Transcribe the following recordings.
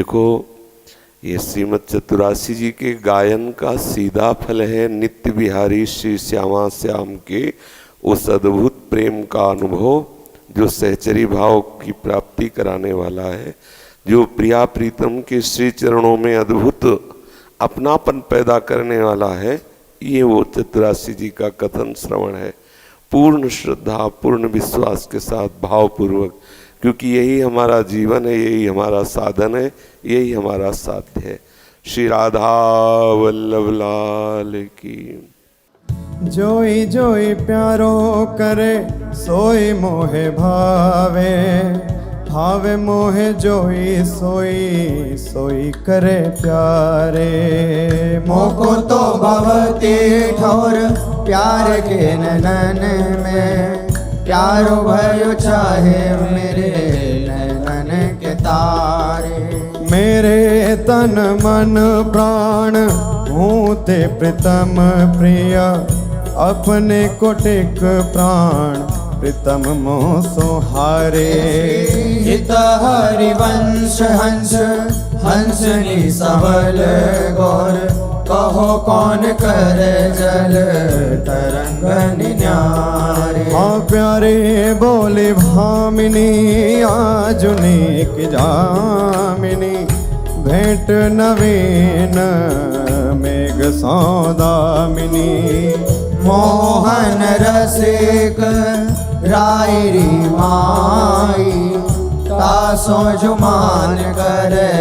देखो, ये श्रीमद चतुरासी जी के गायन का सीधा फल है नित्य बिहारी श्री श्यामा श्याम के उस अद्भुत प्रेम का अनुभव जो सहचरी भाव की प्राप्ति कराने वाला है, जो प्रिया प्रीतम के श्री चरणों में अद्भुत अपनापन पैदा करने वाला है। ये वो चतुरासी जी का कथन श्रवण है, पूर्ण श्रद्धा पूर्ण विश्वास के साथ भावपूर्वक, क्योंकि यही हमारा जीवन है, यही हमारा साधन है, यही हमारा साध्य है। श्री राधा वल्लभ लाल की। जोई जोई प्यारो करे सोई मोहे भावे, भावे मोहे जोई सोई सोई करे प्यारे। मोको तो भवती ठोर प्यार के नैनन में, प्यारो भयो चाहे मेरे नैनन के तारे। मेरे तन मन प्राण हूँ ते प्रीतम प्रिय, अपने कोटिक प्राण प्रीतम मोह सोहारे। हित हरिवंश हंस हंसनी सबल गौर, कहो कौन करे जल तरंग निन्यारे। हाँ प्यारे बोले भामिनी आजुनेक जामिनी, भेंट नवीन मेघ सौदामिनी। मोहन रसिक रायरी माई, तासो जुमान करे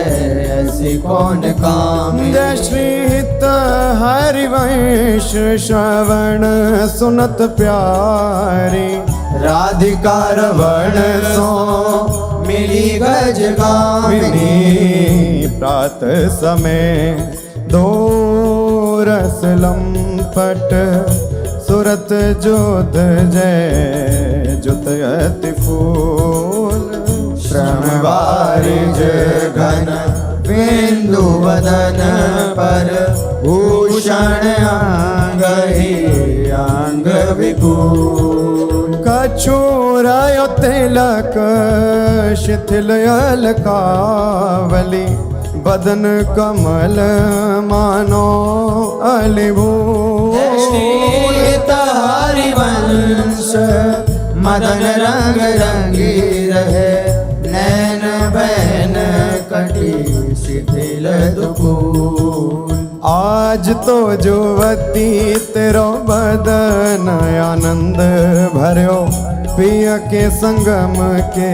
ऐसी कौन काम। जय श्री हित हरिवंश श्रवण सुनत प्यारी, राधिका रवण सो मिली गज गामिनी। प्रात समय दो रस लंपट, सुरत जोध जय जुत अति फूल। श्रम बारिज घन बिंदु वदन पर, भूषण अंग ही अंग विपुल। कछुरायो तिलक शिथिल अलकावली, बदन कमल मानो अलिभूल। हरिवंश मदन रंग रंगी रहे, नैन बैन कटी शिथिल दुकूल। आज तो जुवती तेरो बदन आनंद भर्यो, पिय के संगम के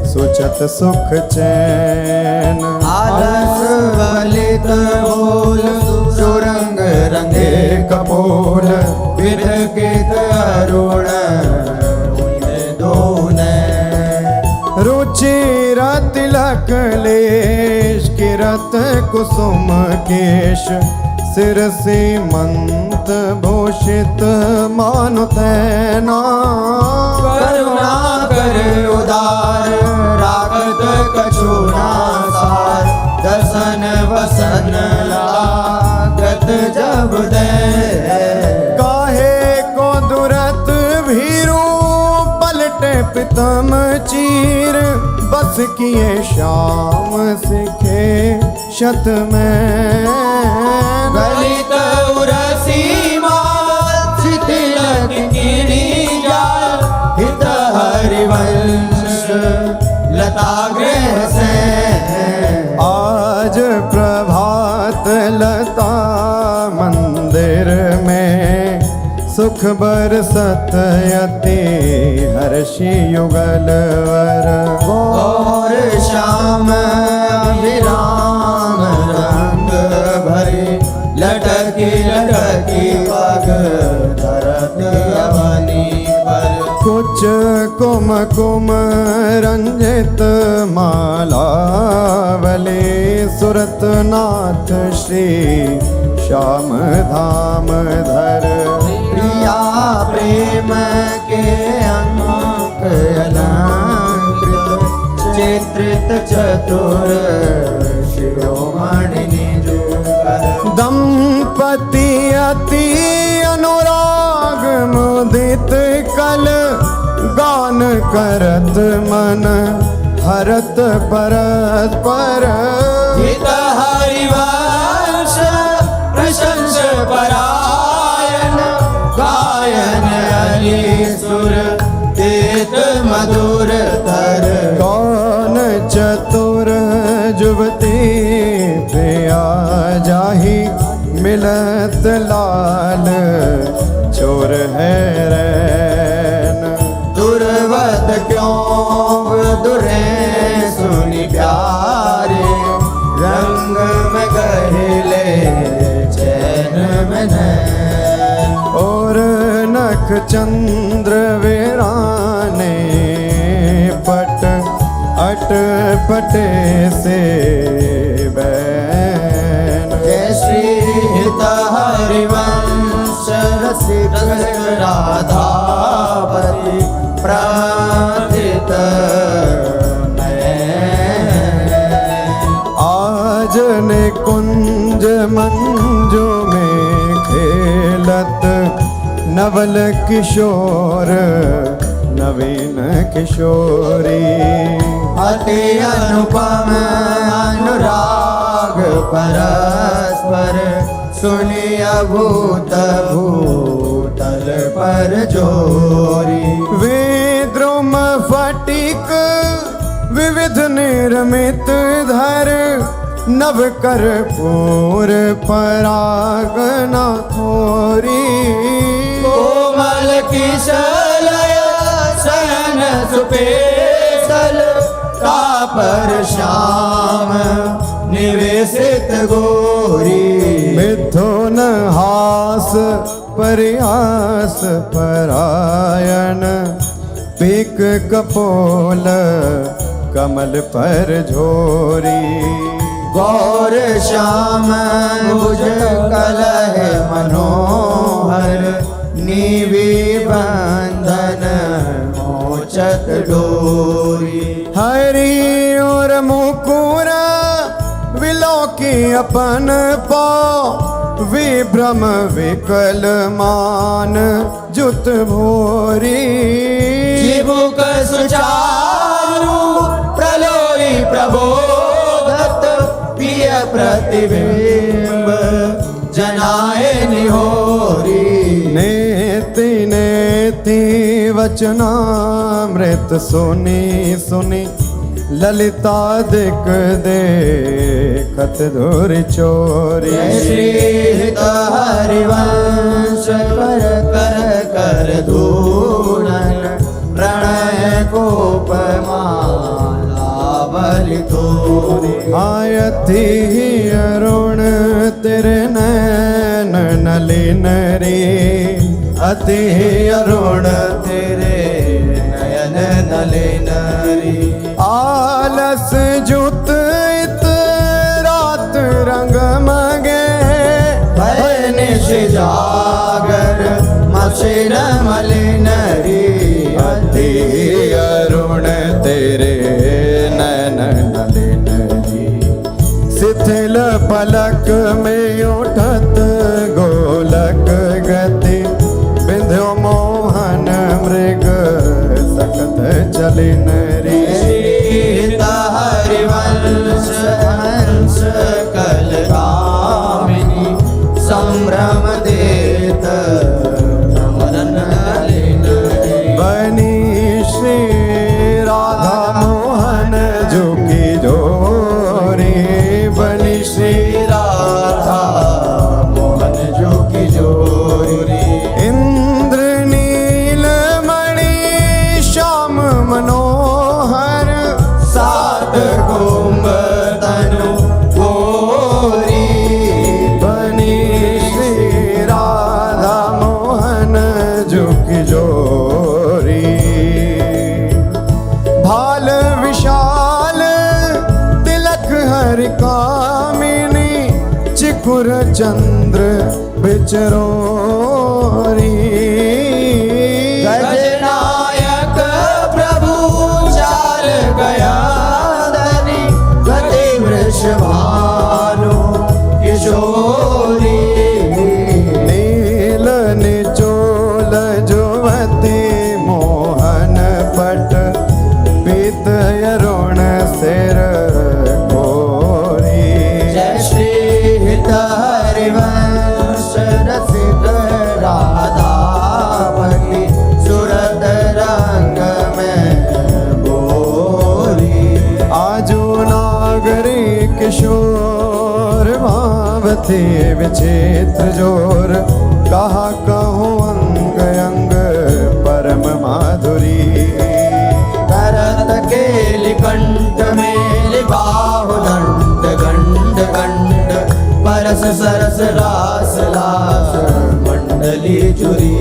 सोचत सुख चैन। आलस वलित बोल सुरंग रंगे कपोल, विरकित अरुण रुचिर तिलक लेश किरत कुसुम केश, सिर सीमंत भूषित मानु तैना। करुणा कर उदार रागत कछुना सार, दसन वसन लागत जब दे। काहे को दुरत भीरू पलटे प्रीतम चीर, बस किए श्याम सिखे शत में। गलित उरसी माल शिथिल किनी जाल, हित हरिवंश लता गृह से। आज प्रभात लता मंदिर में, सुख बरसत यति हर्षि युगल वर। और श्याम अभिराम रंग भरे, लटकी लटकी पग धरत अवनी पर। कुछ कुम कुम रंजित मालावली, सुरत नाथ श्री श्याम धाम धर। प्रिया प्रेम के अंक अलंकृत, चित्रित चतुर शिरोमणि निजुकर। दंपति अति अनुराग मुदित कल, गान करत मन भरत परस्पर हित हरिवंश प्रशंस परायण गायन हरि सुर देत मधुर तर कौन चतुर जुवती प्रिया जाहि मिलत लाल चोर है रैन दुर्वत क्यों दुरे सुनि प्यारे रंग में गहले चैन में नैन और नख चंद्र वीराने पट अट पटे से बैन जय श्री हित हरिवंश रसिक राधापति प्रार्थित आज ने कुंज मंजू में खेलत नवल किशोर नवीन किशोरी अति अनुपम अनुराग परस्पर सुनिया भूत भूतल पर जोरी विद्रुम फटिक विविध निर्मित धर नव कर पूर परागना खोरी कोमल किशलय सन सुपेशल तापर श्याम निवेशित गोरी मिथुन हास परिहास परायण पीक कपोल कमल पर झोरी गौर श्याम भुज कलह मनोहर नीवी बंधन मोचत डोरी हरि और मुकुर विलोकी अपन पाँव विभ्रम विकल मान जुत भोरी जीवुक सुचारु प्रलोई प्रबोधत प्रिय प्रतिबिंब जनाए निहोरी नेति नेति वचनामृत सुनी सुनी ललिता दिक देखत धुर चोरी जय श्री हित हरिवंश कर कर कर धूलन प्रणय कोपमाला बलि तोरी आयति अरुण तेरे नैन नलिन रे अति अरुण तेरे नयन नलिन री आलस जुत इत रात रंग मगे भय निश जागर मसिर मलिन री अति अरुण तेरे नैन नलिन रे शिथिल पलक में उठत गोलक गति बिंध्यो मोहन मृग सकत चलिन रे हित हरिवंश हंस कलकामिनी संभ्रम देत नमन नलिन बनी श्री राधा मोहन जोगी जोरी बनी श्री राधा मोहन जो की जोरी इंद्र नीलमणि श्याम मनोहर सात कुंभ तनु गोरी बनी श्री राधा मोहन जोगी जोरी भाल विशाल तिलक हरि कामिनी चिकुर चंद्र बिचरोरी गजनायक प्रभु चाल गया धनी गति वृषभानु किशोरी नील निचोल जुवती मोहन पट पीत अरुण किशोर भावती विचित्र जोर कहा कहूँ अंग अंग परम माधुरी करत केलि कंठ मेलि बाहु दंड गंड गंड परस सरस रास लास मंडली चुरी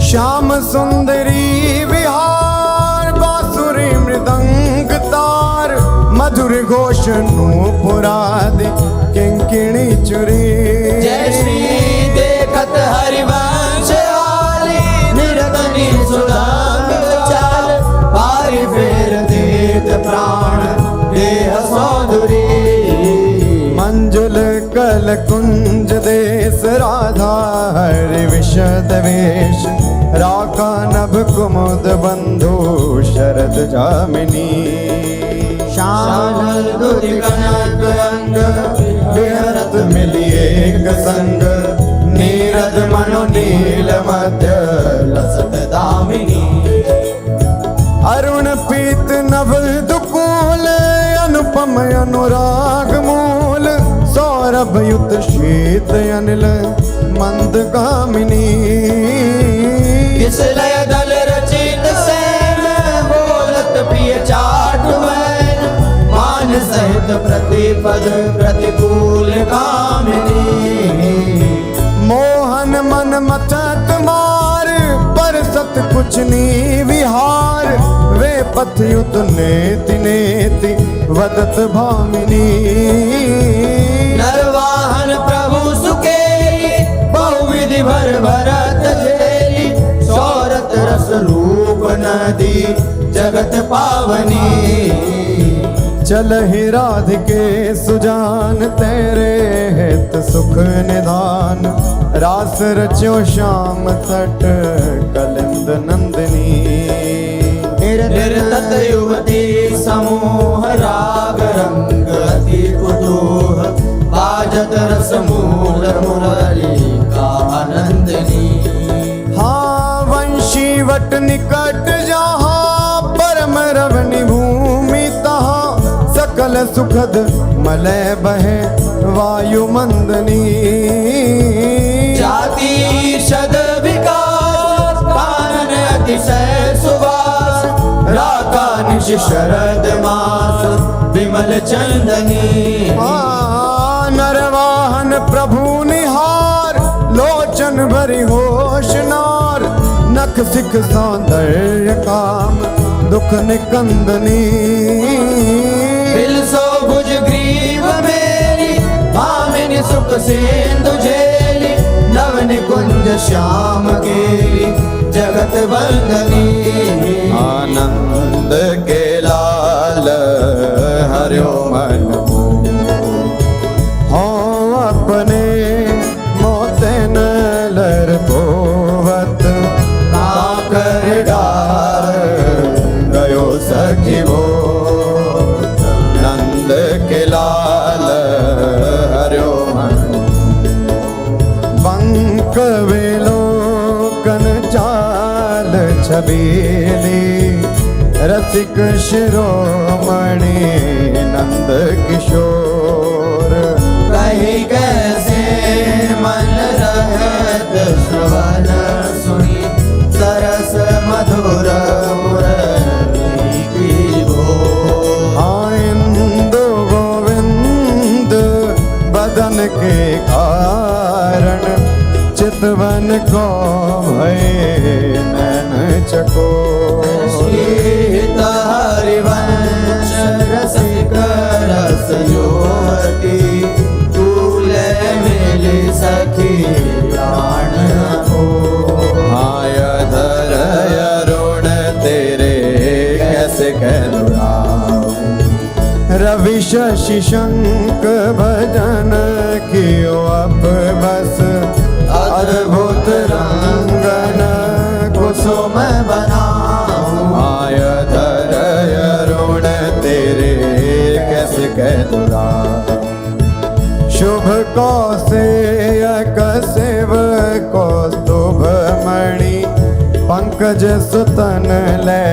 श्याम सुंदरी विहार बांसुरी मृदंग तार मधुर घोष नूपुरादि किंकिणी चुरी जय श्री देखत हरिवंश आली निरतनी सुदाम चाल पारि फेर देत प्राण देह सौंदरी मंजुल कल कुंज देश राधा हरि विशद वेश राका नभ कुमुद बंधु शरद जामिनी श्यामल दुर्गनक अंग विहरत मिली एक संग नीरद मनो नील मध्य लसत दामिनी अरुण पीत नभ दुकूल अनुपम अनुराग मूल सौरभ युत शीत अनिल मंद गामिनी किस लय दल रचित सैन बोलत प्रिय चाट वैन मान सहित प्रतिपद प्रतिकूल कामिनी मोहन मन मथत मार पर सत कुछ नी विहार वे पथ युत नेति नेति वदत भामिनी नरवाहन प्रभु सुकेली बहुविधि भर भरत झेली सौरत रस रूप नदी जगत पावनी चल ही राधिके सुजान तेरे हित सुख निधान रास रच्यो श्याम तट कलिंद नंदिनी निर्तत युवती समूह राग रंग अति कुतूह बाजत रस मूल मुरली का आनंदनी हाँ वंशी वट निकट जहाँ परम रवनि भूमि तहाँ सकल सुखद मलय बहे वायु मंदनी जाति शद विकास कानन अतिशय सुवास राका निश शरद मास विमल चंदनी नरवाहन प्रभु निहार लोचन भरी होश नार नख सिख सौंदर्य काम दुख निकंदनी बिलसो भुज ग्रीव मेरी भामिनी सुख सिंधु झेली नवन कुंज श्याम केली जगत वंदनी आनंद के लाल हरियो मन हो अपने मोतन लर पोवत काकर डार गयो सखी वो नंद के लाल हरियो मन बंक वेलो कन चाल छबीली रसिक शिरोमणि नंद किशोर कही कैसे मन रहत श्रवण सुनी सरस मधुर मुरली की बोल इंदु गोविंद बदन के कारण चितवन को भय नैन चको शीत हरिवंश रसिक रस युवती तूले मिली सखी प्राण हो आय धर अरुण तेरे कैसे कहलुराऊं रवि शशि शंक भजन कियो अप बस अद्भुत रंगन कुसुम बनाऊं आय धर अरुण तेरे कैसे कहलुराऊं शुभ कौसेयक सेव कौस्तुभ मणि पंकज सुतन ले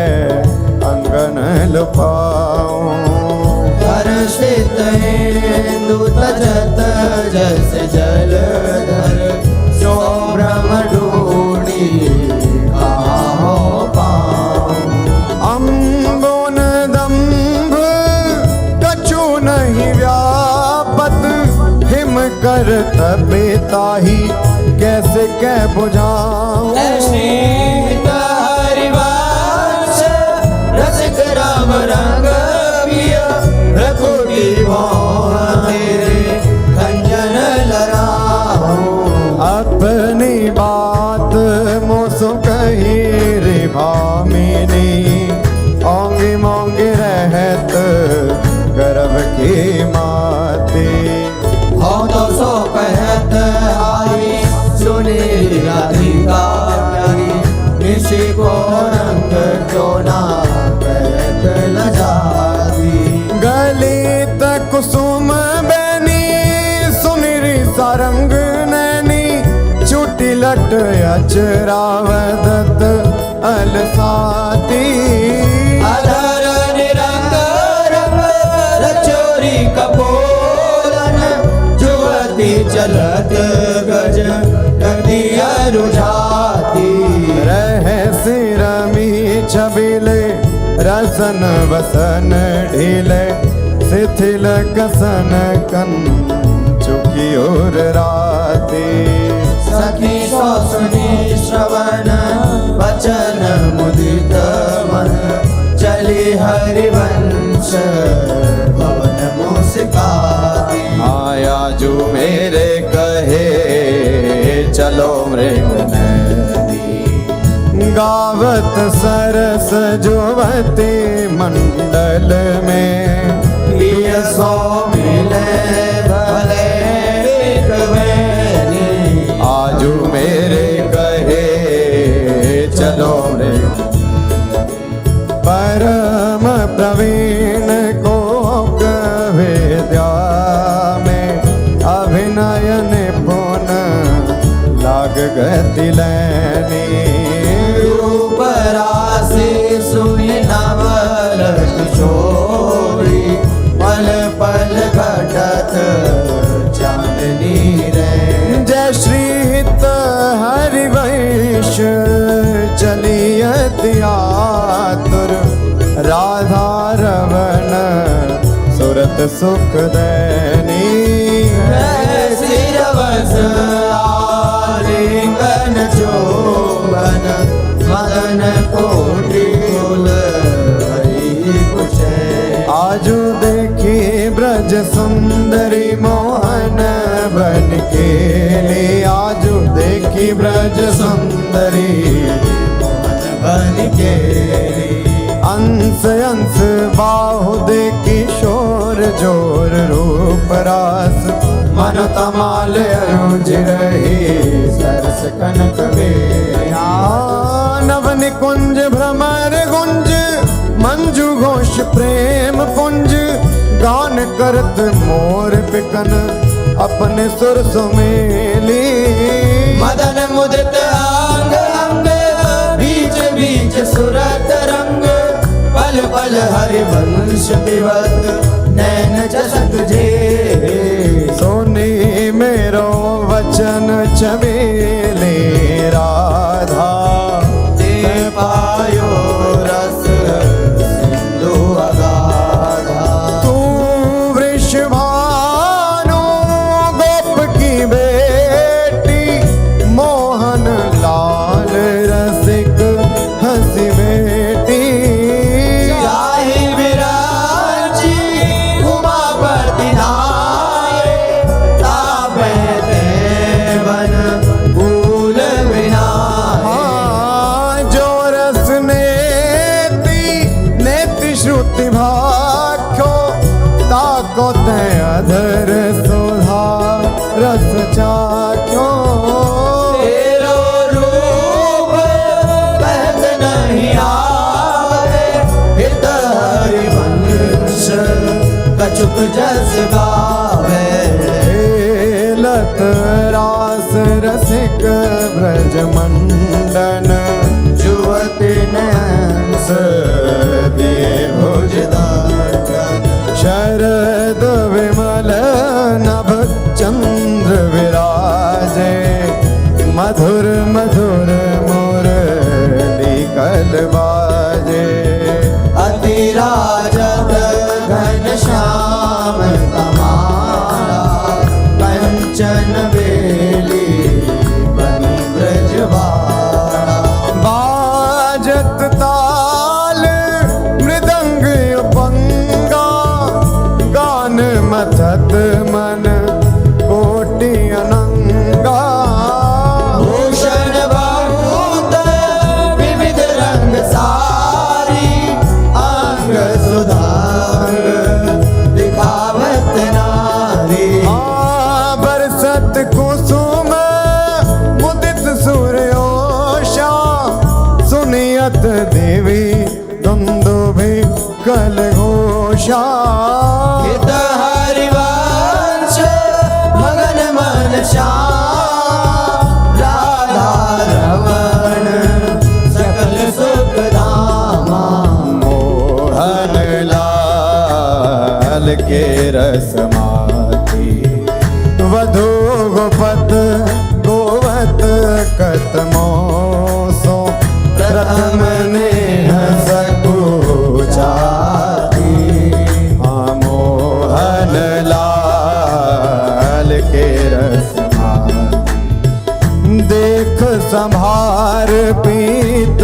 अंगन लुपाऊं हर स्थित इंदु तजत जैसे जलधर शोभ्रम ढूंढी कहाँ पाऊं। अम्बोन दम्भ कछु नहीं व्यापत, हिम कर तपिताही कैसे कह बुझाऊं। शीत हरिवंश रसिक राम रंग पिया, रघुकी मोह तेरे खंजन लड़ाऊं। अपनी बात मोसो कही रे भामिनी, ओंगी मोंगी रहत गर्भ की माती। हो तो सो कहत आई सुनी राधिका प्यारी, निशि को रंग क्यों ना कहत लजाती। गलित कुसुम बैनी सुनिरी सारंग नैनी, चुटी लट अचरावदत अलसाती। अधर निरंग रंग रचोरी कपोलन, जुवती चलत गज गदिया रुझाती। रहस्य रमी छबिले रसन वसन ढीले, शिथिल कसन कन चुकी और राती। सखी सो सुनी श्रवण वचन मुदित मन, चली हरिवंश भवन मुस्काती। आया जो मेरे कहे चलो मृग नदी, गावत सरस जुवती मंडल में। प्रिय सो मिले भले बिकवैनी, आजू मेरे कहे चलो मृग। परम प्रवीण को विद्या में, अभिनय निपुण लाग गति लैनी। रूप राशि सुनि नवल किशोरी, पल पल घटत चांदनी रे। जय श्रीत हरिवंश चलियत आतुर, राधा रवण सुरत सुख दैनी। सिरवस आलिंगन चोबन, मदन कोटि कुल हरि कुशे। आजू देखी ब्रज सुंदरी मोहन बन के ले, आजू देखी ब्रज सुंदरी मोहन बन के। अंश अंश बाहु देखी शोर जोर रूप रास, मन तमाल अरुज रही सरस कनक बेया। नवन कुंज भ्रमर गुंज मंजू घोष प्रेम पुंज, गान करत मोर पिकन अपने सुर सुमेली। मदन मुदित अंग अंग बीच बीच सुरत रंग, पल पल हरिवंश विवत नैन जसक जे। सोनी मेरो वचन छबेले राधा, दे पायो रस सिंधु अगाधा। तू वृषभानु गोप की बेटी, मोहन लाल रसिक हंसी बेटी। जाहि विराजी उमापति नाये, तापे देवन भूल विनाये। जो रस नेति श्रुति भाख्यो, ताको ते अधर सुधा रस चाख्यो। तेरो रूप कहत नहीं आवे, हित हरिवंश कछुक जस गावे। लत रास रसिक ब्रज मंडन, जुवती नैन दिए भुज भुजदार शर मथत मन कोटि अनंगा। भूषण बहुत विविध रंग सारी, अंग सुधांग दिखावत नारी। बरसत कुसुम मुदित सूर्योषा, सुनियत देवी दुंदुभि कल घोषा। हित हरिवंश मगन मन श्याम, राधा रमण सकल सुख धामा। मोहन लाल के रसमाती, वधु गोपत गोवत कतमोसो। प्रथम नेह सकुचाती, मोहन लाल के रसमाती। देख संभार पीत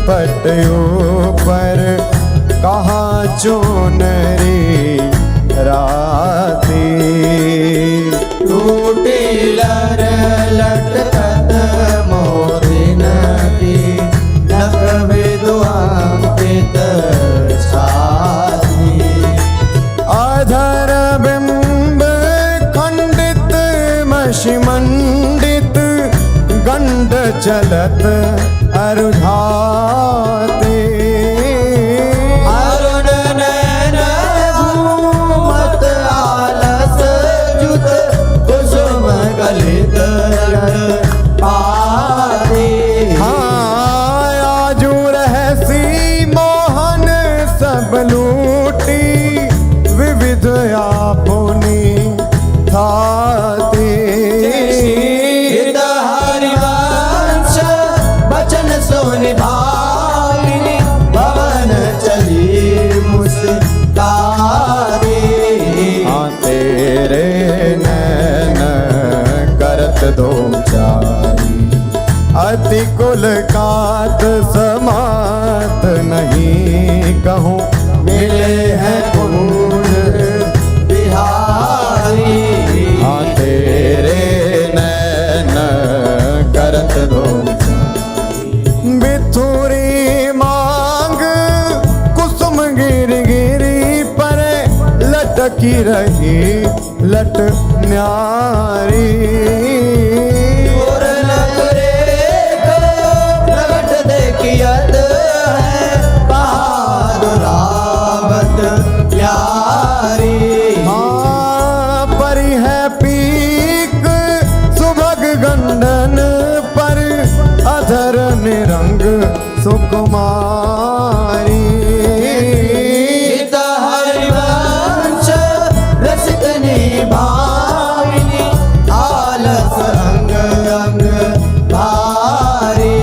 पटयो पर, कहाँ चुनरी राती। टूटी लर लटकत मोदिन की, नख विद्वांकित छाती। अधर बिंब खंडित मषिमंडित, गंड चलत अरुझाते। अरुण नयन घूमत आलस जुत, कुसुम गलित पाती। आजू रहसी मोहन सब लूटी, विविध आपुनी थाती। हित हरिवंश बचन सुनि भाविनी, भवन चली मुस्तारी। तेरे नैन करत दो चारी, अति कुल कात समात नहीं कहूँ। मिले हैं कुंज बिहारी। तेरे नैन करत दो बिथुरी मांग, कुसुम गिर गिरी पर, लटकी रही लट न्यारी। पूरनक रेख प्रगट देखियत है, बहादुरावत प्यारी। परी है पीक सुभग गंडन पर, अधर निरंग सुकुमारी। हित हरिवंश रसिकनी भाविनी, आलस अंग अंग भारी।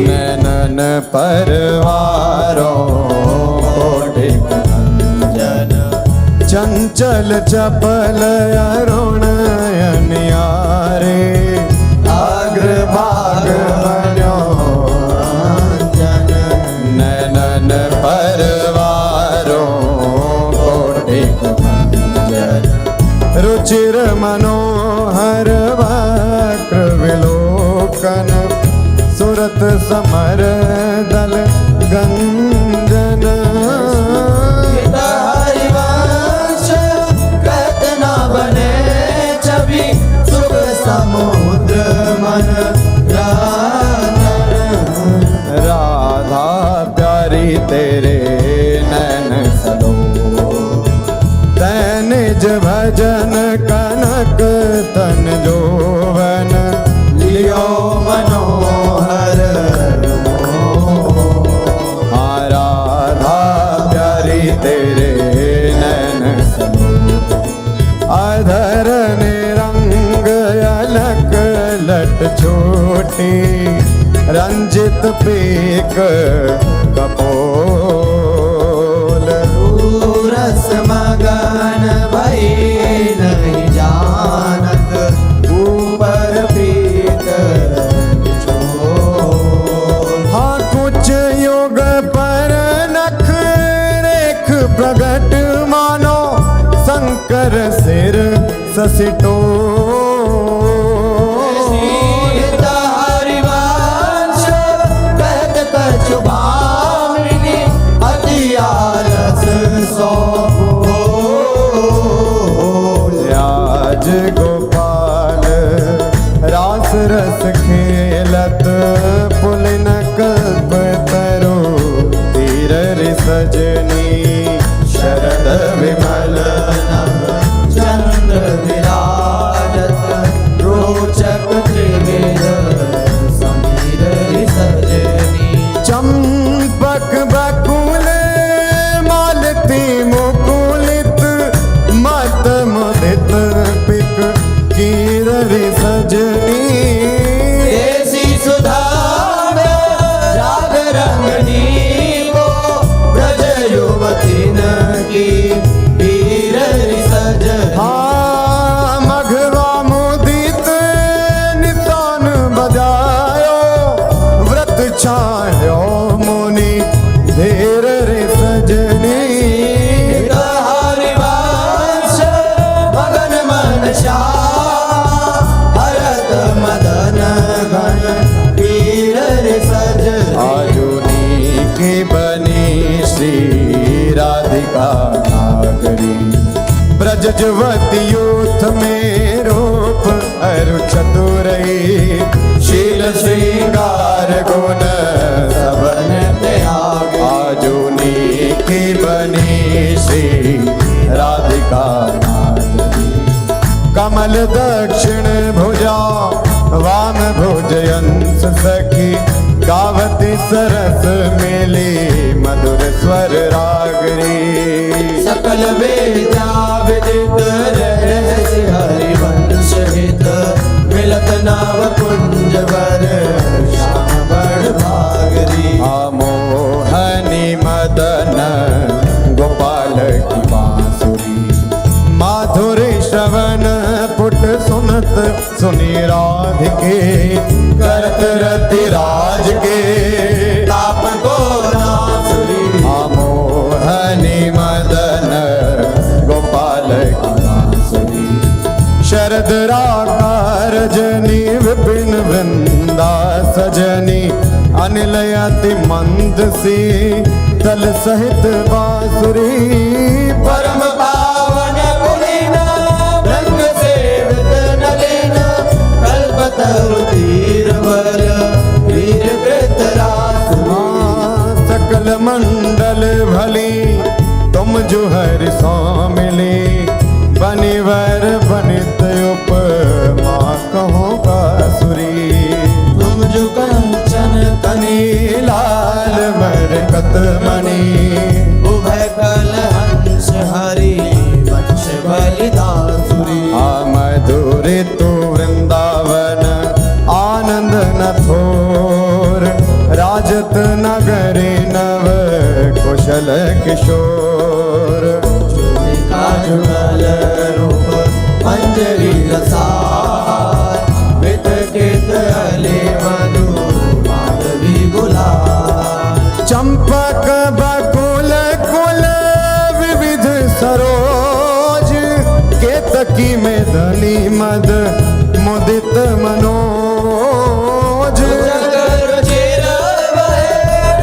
नैनन परवारों कोटिक जन चंचल चपल अरुण अनियारे। अग्रभाग बन्यो जन नैनन परवारों कोटिक जन। रुचिर मनोहर वक्र विलोकन, सुरत समर दल गंजन। हित हरिवंश कहत न बने छवि, सुख समुद्र मन रंजन। राधा प्यारी तेरे नैन सलो, तैं निज भजन कनक तन जोवन। लियो मनोहर राधा प्यारी तेरे नैन सलो, अधर निरंग अलक लट छोटी, रंजित पीक कपोल। रस मगन भई नहीं जानत, ऊपर पीत बिछोल। हाँ कुछ युग पर नख रेख प्रगट मानो, शंकर सिर ससिटो हरिवंश कहत कछु भामिनी अति आलस सौंपो। आज गोपाल रास रस खेलत पुलिन कल्प तरो तीर रि सजनी शरद विमल नभ चंद्र विराजत रोचक त्रिवेद समीर सजनी। चंपक बकुल मालती मुकुलित मत मुदित पिक कीर रि सजनी। देसी सुधा राग रंगनी को ब्रज युवती की वीर सजनी। हाँ मघवा मुदित नितान बजायो व्रत छायो मुनि धीर रे सजनी। हरिवंश मगन मन श्याम भरत मदन गण वीर सजनी। आजुनी की बनी श्री राधिका नागरी ब्रज जुवती यूथ में रूप अरु चतुरई शील श्रृंगार गुण सबन त्याग। आजुनी की बनी श्री राधिका नागरी कमल दक्षिण भुजा वाम भुजयंस सखी गावती सरस मेली मधुर स्वर रागरी। सकल वेदा विदित रहस्य हरिवंश हित मिलत नाव कुंज वर श्याम बड़ भागरी। मोहनी मदन गोपाल की बांसुरी माधुरी श्रवण पुट सुनत सुनी राधिके करत रति राज के ताप को नासुरी। मोहनी मदन गोपाल की बांसुरी शरद राका रजनी विपिन वृंदा सजनी अनिल अति मंद सी तल सहित बांसुरी। परम पावन पुलिन रंग सेवित नलिन कल्पतरु तीर बल वीर कृतरासुरी। सकल मंडल भली तुम जो हर मिली बनिवर बनित उपमा कहो बांसुरी। तुम जो कंचन कनी लाल मरकत मणि उभय कल हंस हरि वंश बलिदासुरी। मधुर तू वृंदावन आनंद न थोर राजत नगरी नव कुशल किशोर। जुगल रूप मंजरी रसार वित कित अले मधु माधवी गुलाल। चंपक बकुल कुल विविध सरोज केतकी में धनी मद मुदित मनोज। जगर चिर बहे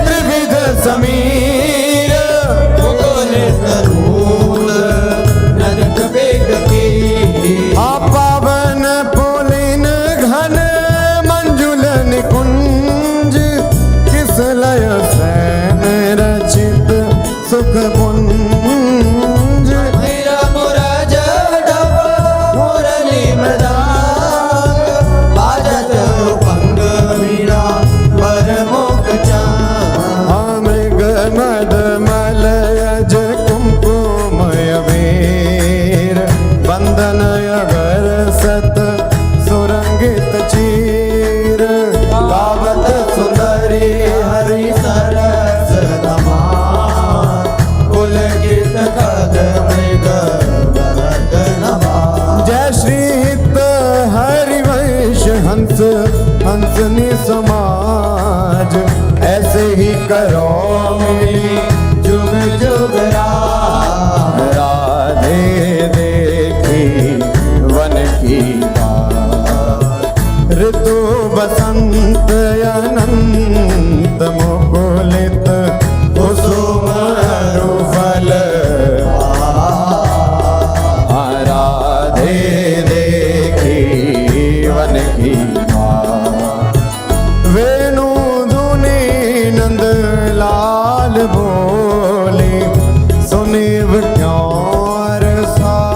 त्रिविध समीर मुकुलित रूल ननक बेग की। पावन पुलिन घन मंजुल निकुंज किस लय सैन रचित सुख पुंज। मेरा मुरज डब मुरली मृदांग बाजत उपंग वीणा वर मुख चांद। मृग मद मलयज कुमकुमय वीर बंदन अगर सत सुरंगित चीर। गावत सुंदरी हरि सरस धमाल पुलकित कद मृग वरद नभाल। जय श्री हित हरिवंश हंस हंसनी समाज ऐसे ही करो मिली जुग जुग राधे राधे देखे वसंत अनंत मुकुलित कुसुम रुफल राधे देखी वन की वेणु धुनी नंद लाल बोले सुनिव क्यों साथ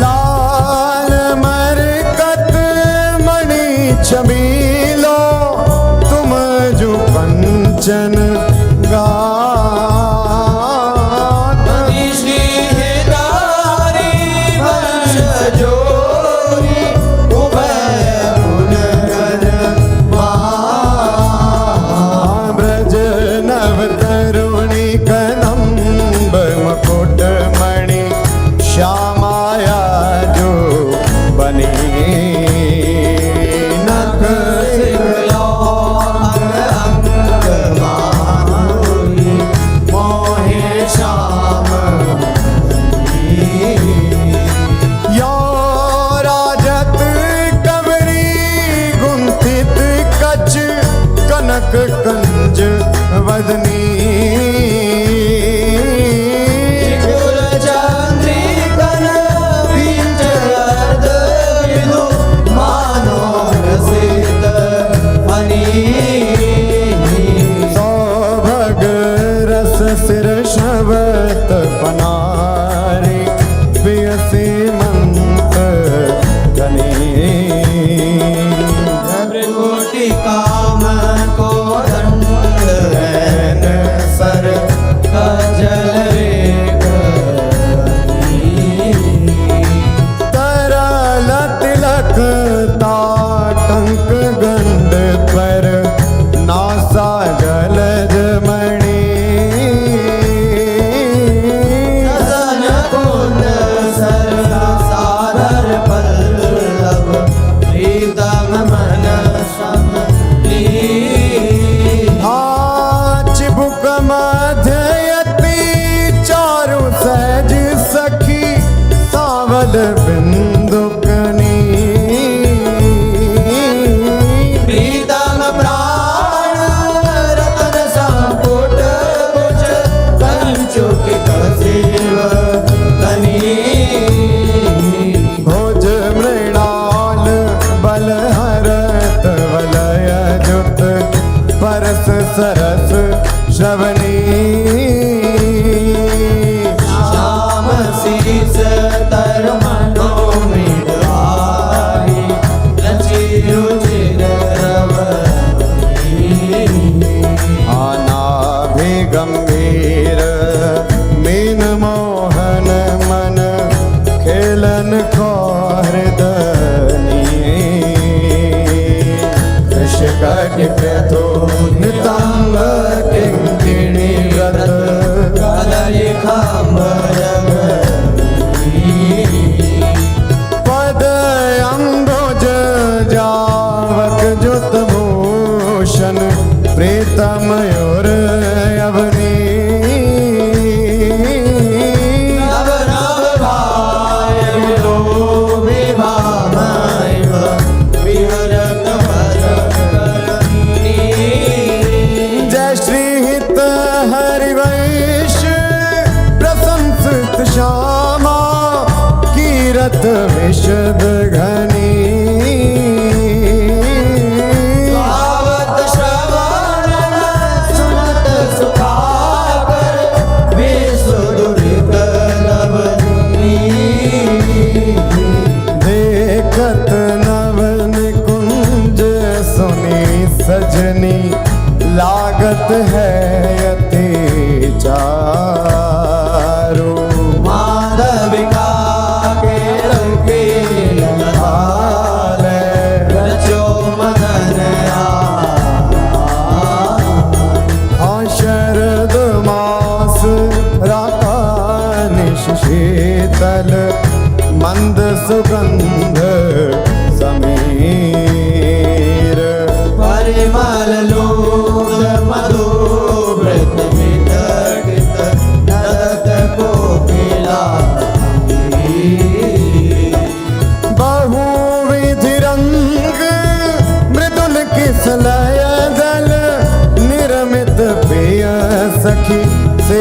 लाल मरकत मणि चमीलो तुम जो कंचन गात श्रीधारी वंशजोरी उभय गुणगण ब्रज नव तरुणी कदम्ब मुकुट मणि श्यामाया जो बनी नख मोहे श्याम यो राजत कवरी गुंथित कच कनक कंज वदनी चंद्रिकन बीज अर्ध विदु मानो रसित हनी सौभग रस सिर शबत पनारी पियसी मंत गनी त्रिकोटि काम को दंड हैन सर कजल रेख तरल तिलक ताटंक गंड पर नासा जलज मणि सन कुंड सर सादर पल्लव प्रीतम मन समली चिबुक मध्ययति चारु सहज सखी सावल बिंदुकनी प्रीतम प्राण रतन संपुट कुच कंचुक कसिव कनी भोज मृणाल बलहरत वलय जुत परस सरस श्रवणी श्याम शीस तर मनो मिडवाई लची रुचिर आनाभि गंभीर मीन मोहन मन खेलन को हृदनी कृषकट प्रथो नितंग किंकिणी व्रत कलय खाम्बर पद अंबुज जावक जुत भूषण प्रीतम और अवनी नव नव भाय विलो विभामैव विहरत वरकरणी जय श्री हित हरिवंश प्रशंसित श्यामा कीरत विशद घनी भावत श्रवण सुनत सुखाकर विसुदुरित नवनी देखत नवन कुंज सुनी सजनी लागत है अति चारू माधविका के रंगे लहाले रचो मदन शरद मास राकानिश शीतल मंद सुगंध समीर परिमल लो किसलय दल निरमित प्रिय सखी से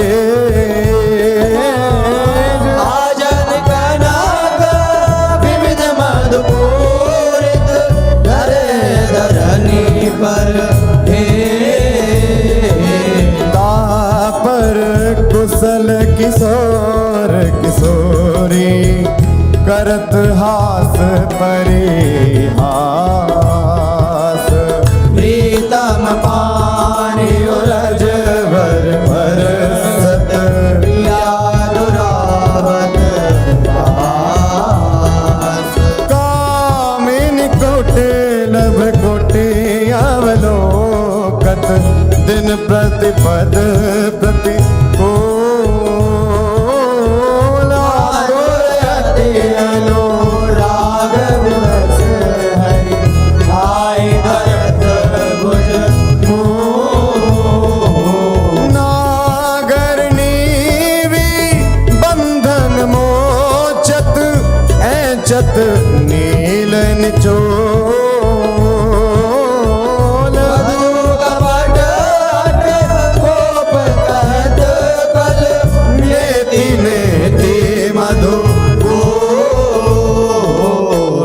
आजन कनक विविध मधुपूरित धरे धरनी पर हे तापर कुशल किशोर किशोरी करत हास परिहास प्रीतम पानी उलझ भर बरसत यादुरावत पास कामिनी कोटे लभ कोटे अवलोकत दिन प्रतिपद प्रति राग विवश हरि आई धरत भुज नागर नीवी बंधन मोचत ऐचत नील निचोल कपट कोप कहत कल नेति नेति मधु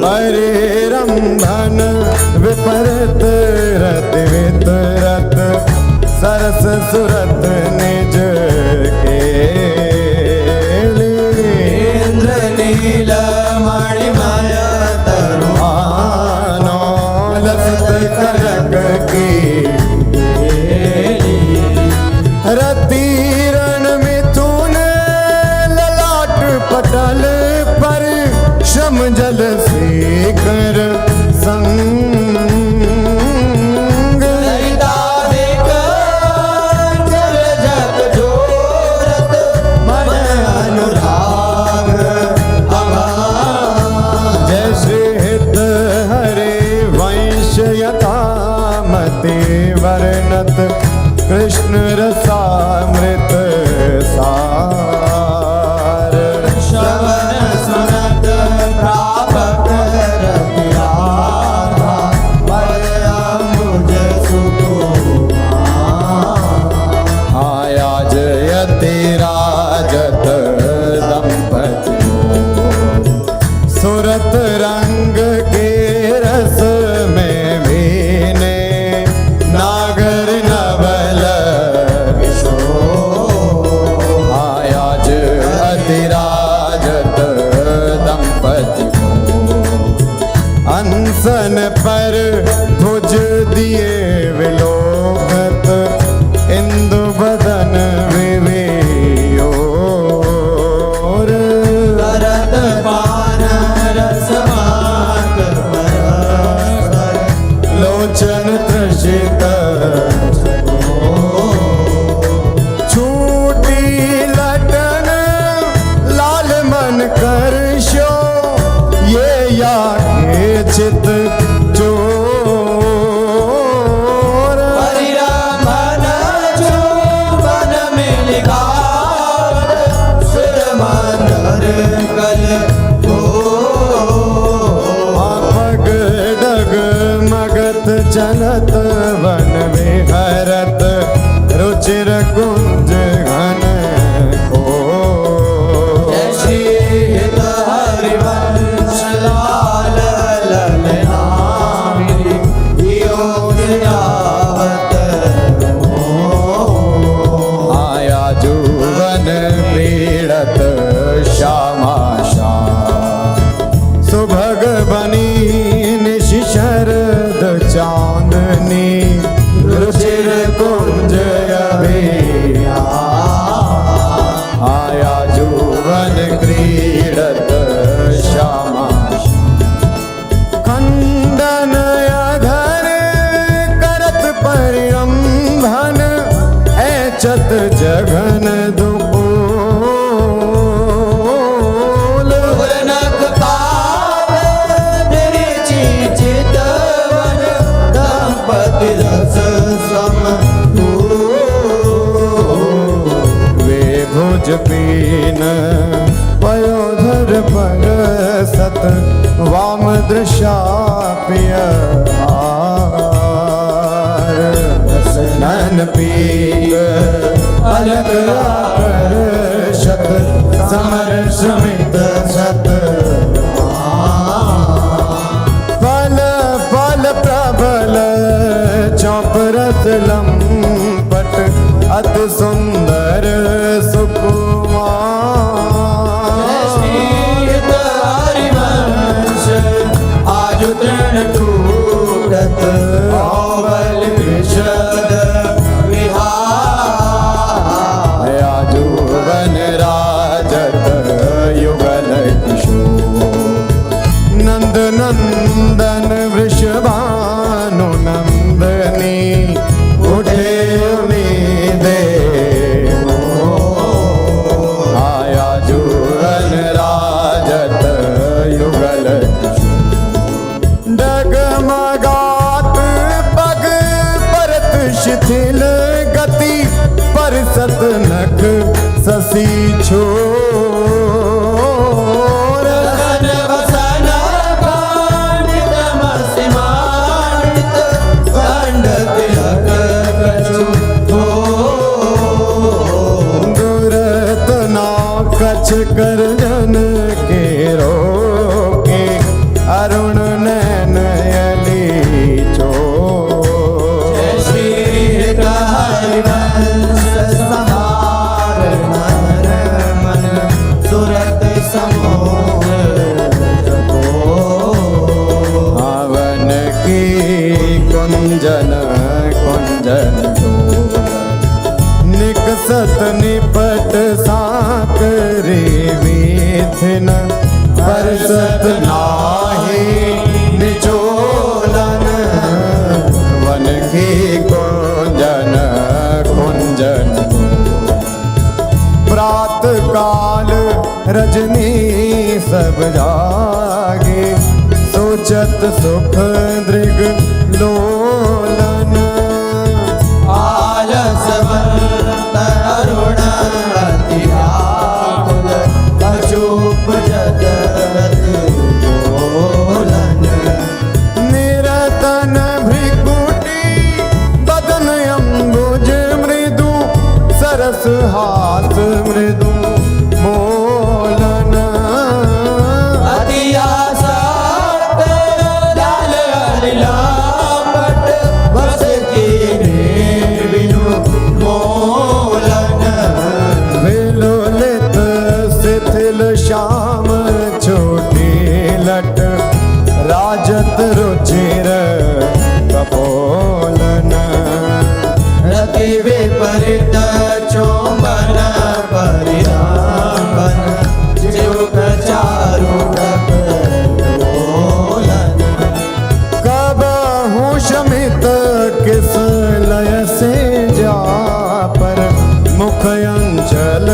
हरे रंभन विपरत रत वितरत सरस सुरत निज केली इंद्र नील मणिमय आनो लसत करक की रति रण मिथुन ललाट पटल पर श्रम जल शेखर संग ललिता देख जल जग जोरत मन अनुराग अगाध जय श्री हित हरे वंश यथामति वर्णत कृष्ण रसामृत सार श्रवण सुनत प्रापक रति राधा भया मुझ सुकुमार आया जयति राजत दंपति सुरत रंग के रस में भीने नागर नवल किशोर आया जयति राजत दंपति अनसन पर भुज दिए विलोकत इंदु बदन विवेयोर करत पान रसमात परस्पर लोचन त्रषित छूटी लटन लाल मन करशो ये या के चित चोर परिरमण जो मन में लिखावत सुर मंदर कल हो पग डग मगत चलत वन विहरत रुचिर कुंज घन को जय श्री हित हरिवंश लाल ललनामिनी योग जावत आया जुवन पीड़त श्यामा श्याम सुभग बनी निशि शरद चांदनी रुचिर कुंज अभिया आया जुवन क्रीडत श्यामा खंडन अधर करत परिरंभन ऐचत जघन दुपोल पूर्णक पाप निरिचि चितवन दंपति रस सम वे भुज पीन पयोधर पर सत वाम दृशा पिय पीक अलग आकर्षक समर समित सत फल फल प्रबल चौप रस लंपट अति सुंदर सुकुमार हरिवंश आजु तृण कूटत औबल विशद विहार आजु वन राजत युगल किशोर नंद नंदन वृषभानु नंदनी उठे उम्मीदे आया जुगन राजत युगल डगमगात पग परत शिथिल गति परसत नख ससी छोर सन वसन पांडित मसिमानित खंड तिलक कछु दुरत ना कछ कर जन के रोके अरुण नैन यली चो श्री हरिवंश सहार नर मन सुरत समोह हवन की कुंजन कुंजन निकसत निपट साकरे विथिन परसत नाही निचोलन वन की कुंजन कुंजन प्रात काल रजनी सब जागे सोचत सुख दृग लोलन आलसवंत अरुण अति व्याकुल अचूप जगत बोलन निरतन भृकुटी बदन अम्बुज मृदु सरस हास मृदु मोलन अति आसक्त लाल लापट बस कीने बिनु मोलन विलोलित शिथिल श्याम छोटी लट राजत रुचिर कपोलन रति विपरीत चोंबन परिरामन जुग चारुडक बोलन कबहु शमित किस लय से जा पर मुख अंचल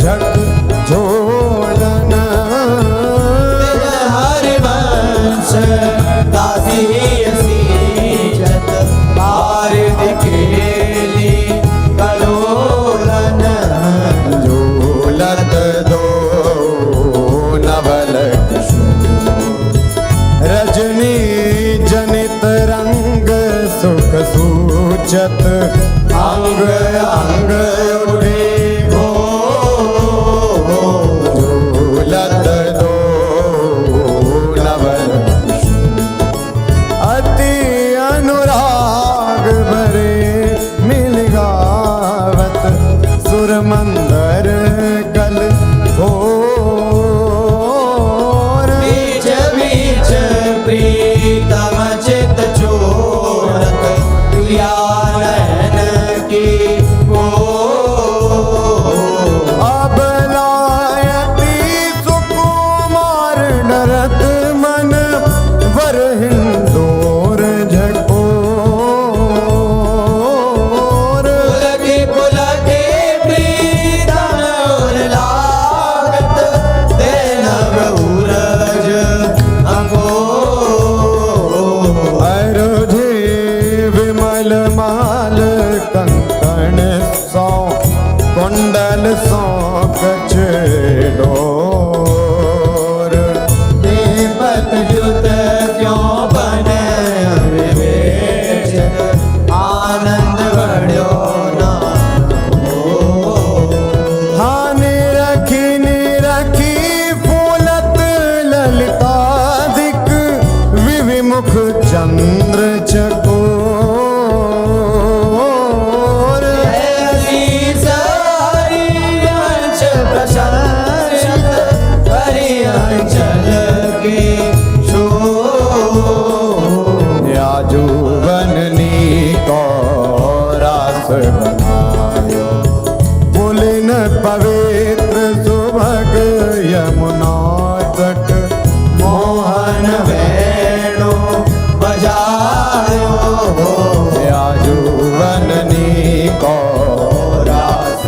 झक झोलन हरिवंश दासी सीजत आरद केली कलोलन झूलत दो नवल रजनी जनित रंग सुख सूचत अंग अंग उठे हो झूलत दो नवल अति अनुराग भरे मिल गावत सुर मंदर कल भोर बीच बीच प्रीतम चित छोड़त नयन की अब लायती सुकुमार डरत मन वर हिंदोर झकोर पुलके पुलके प्रीत मुख चंद्र चकोर ऐसी सारी अंश प्रशंसित हरि अंचल के शोर। याजुवननी को रास बनायो पुलिन पवित्र सुभग यमुना तट मोहन वेणु बजायो याजुवननी को रास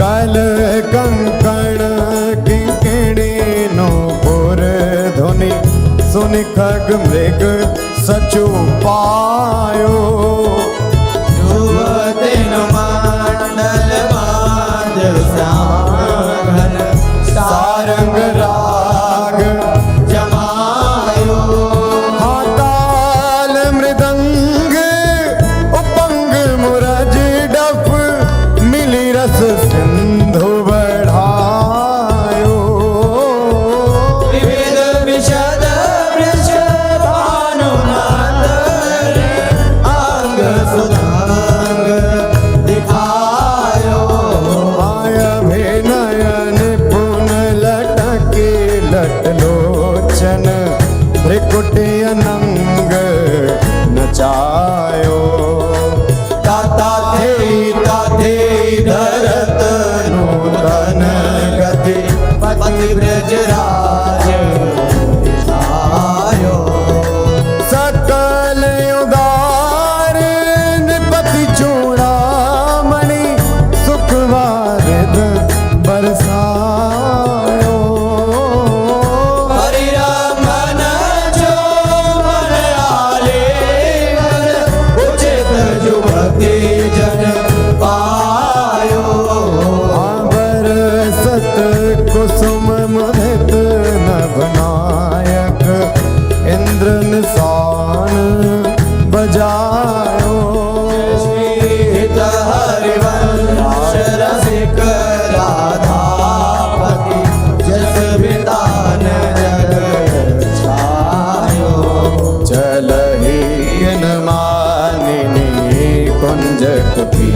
कल कंकण किंकिणी नो पुर ध्वनि सुनि खग मृग सचु पायो युवतिन मंडल बांध श्यामघन सारंग राग जमायो। हाताल मृदंग उपंग मुरज डफ मिली रस सिंधु बढ़ायो विविध विशद वृष भानुनाथ अंग सुधांग दिखायो। आय अभिनयन पुन लटके लटलोचन भ्रिकुटी अनंग नचायो ताता थे धरत नूतन गति पति ब्रजराज आयो। सकल उदार निपति चूड़ामणि सुखवारिद बरसायो हरि राम मन जो मन आलिंगन उचित जुगति जन पायो। बरसत कुसुम मुदित नभनायक इंद्र निशान बजायो श्रीत हरिवंश रसिक राधापति जस वितान जग छायो। चलहि किन मानिनी कुंज कुटी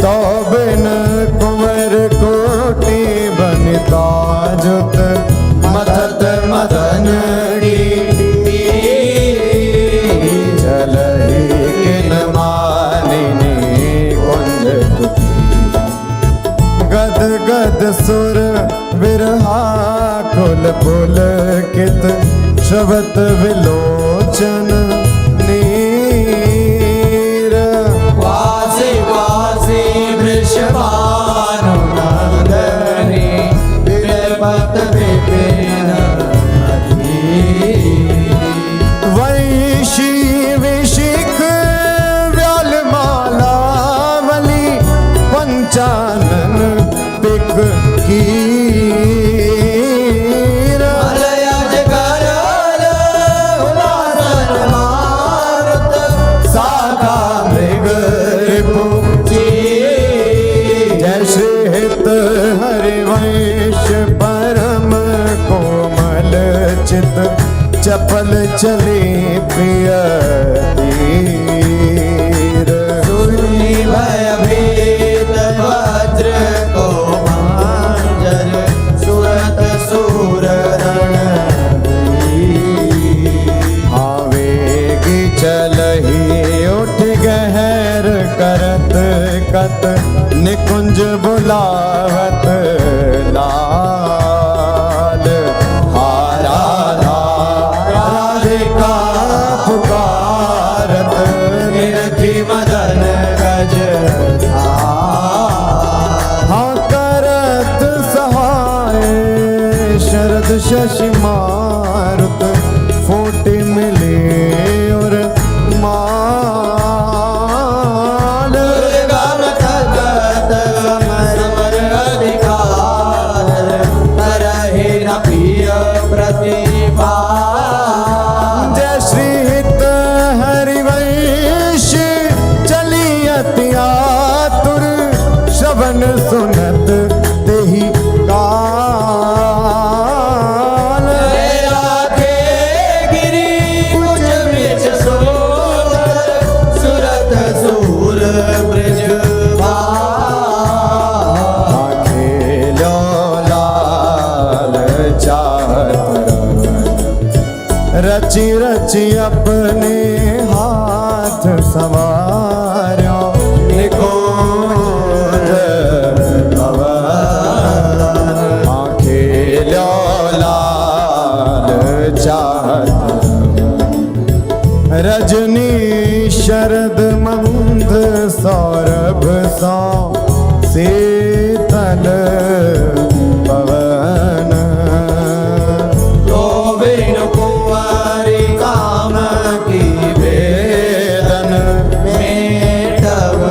तो बिन कुंवर कोटि बनिता जुत मथत मदन चलहि किन मानिनी कुंज कुटी गद गद सुर विरहा कुल पुल कित श्रवत विलोचन नीर वासी वासी वृषभानुनंदनी विरपत विपिन वैशी विशिख व्यालमालावली पंचानन पिक कीर मलयज करल उदासन मारुत साखा मृग रिपु जय श्री हित हरिवंश परम कोमल चित चपल चले प्रिय तीर सुनी भयभीत वज्र को मांजर सुरत सूर आवेगी चलही उठ गहर करत कत निकुंज बुलावत लाल हारा राधिका पुकारत निरखी मदन गज हाँ करत सहाय शरद शशि मारुत फूटे मिले और माल दुर्गम थकत समर रची रची अपने हाथ संवार्यो निकुंज भवन आंखें लो लाल चाहत रजनी शरद मंद सौरभ सौ शीतल पवन गोविंद कुंवारी काम की वेदन मेटव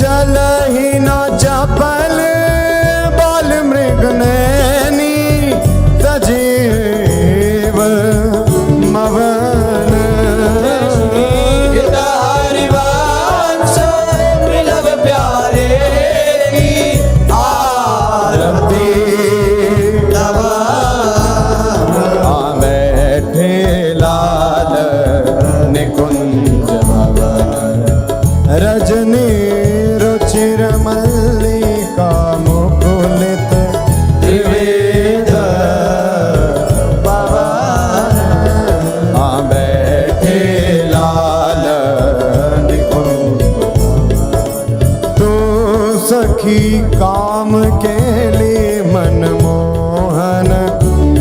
चल ही न चपल बाल मृग नैनी सजीव मवन हितारि वांछ मिलव प्यारे की आरती तव बैठे लाल निकुंज भवन रजनी रुचिर मल्लिका मुकुलित त्रिवेद पवन बैठे लाल निकुंज तू सखी काम के लिए मनमोहन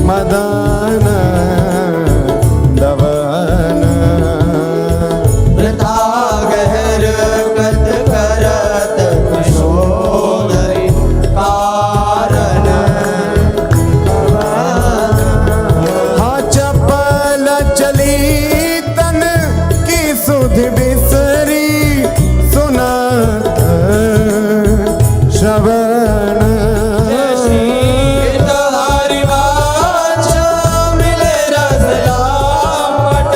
मदन दवन वृथा गहर कत करत कुशोदरी कारण हाँ चपल चली तन की सुध बिसरी सुनत श्रवण हितारि वांछ मिले रस लापट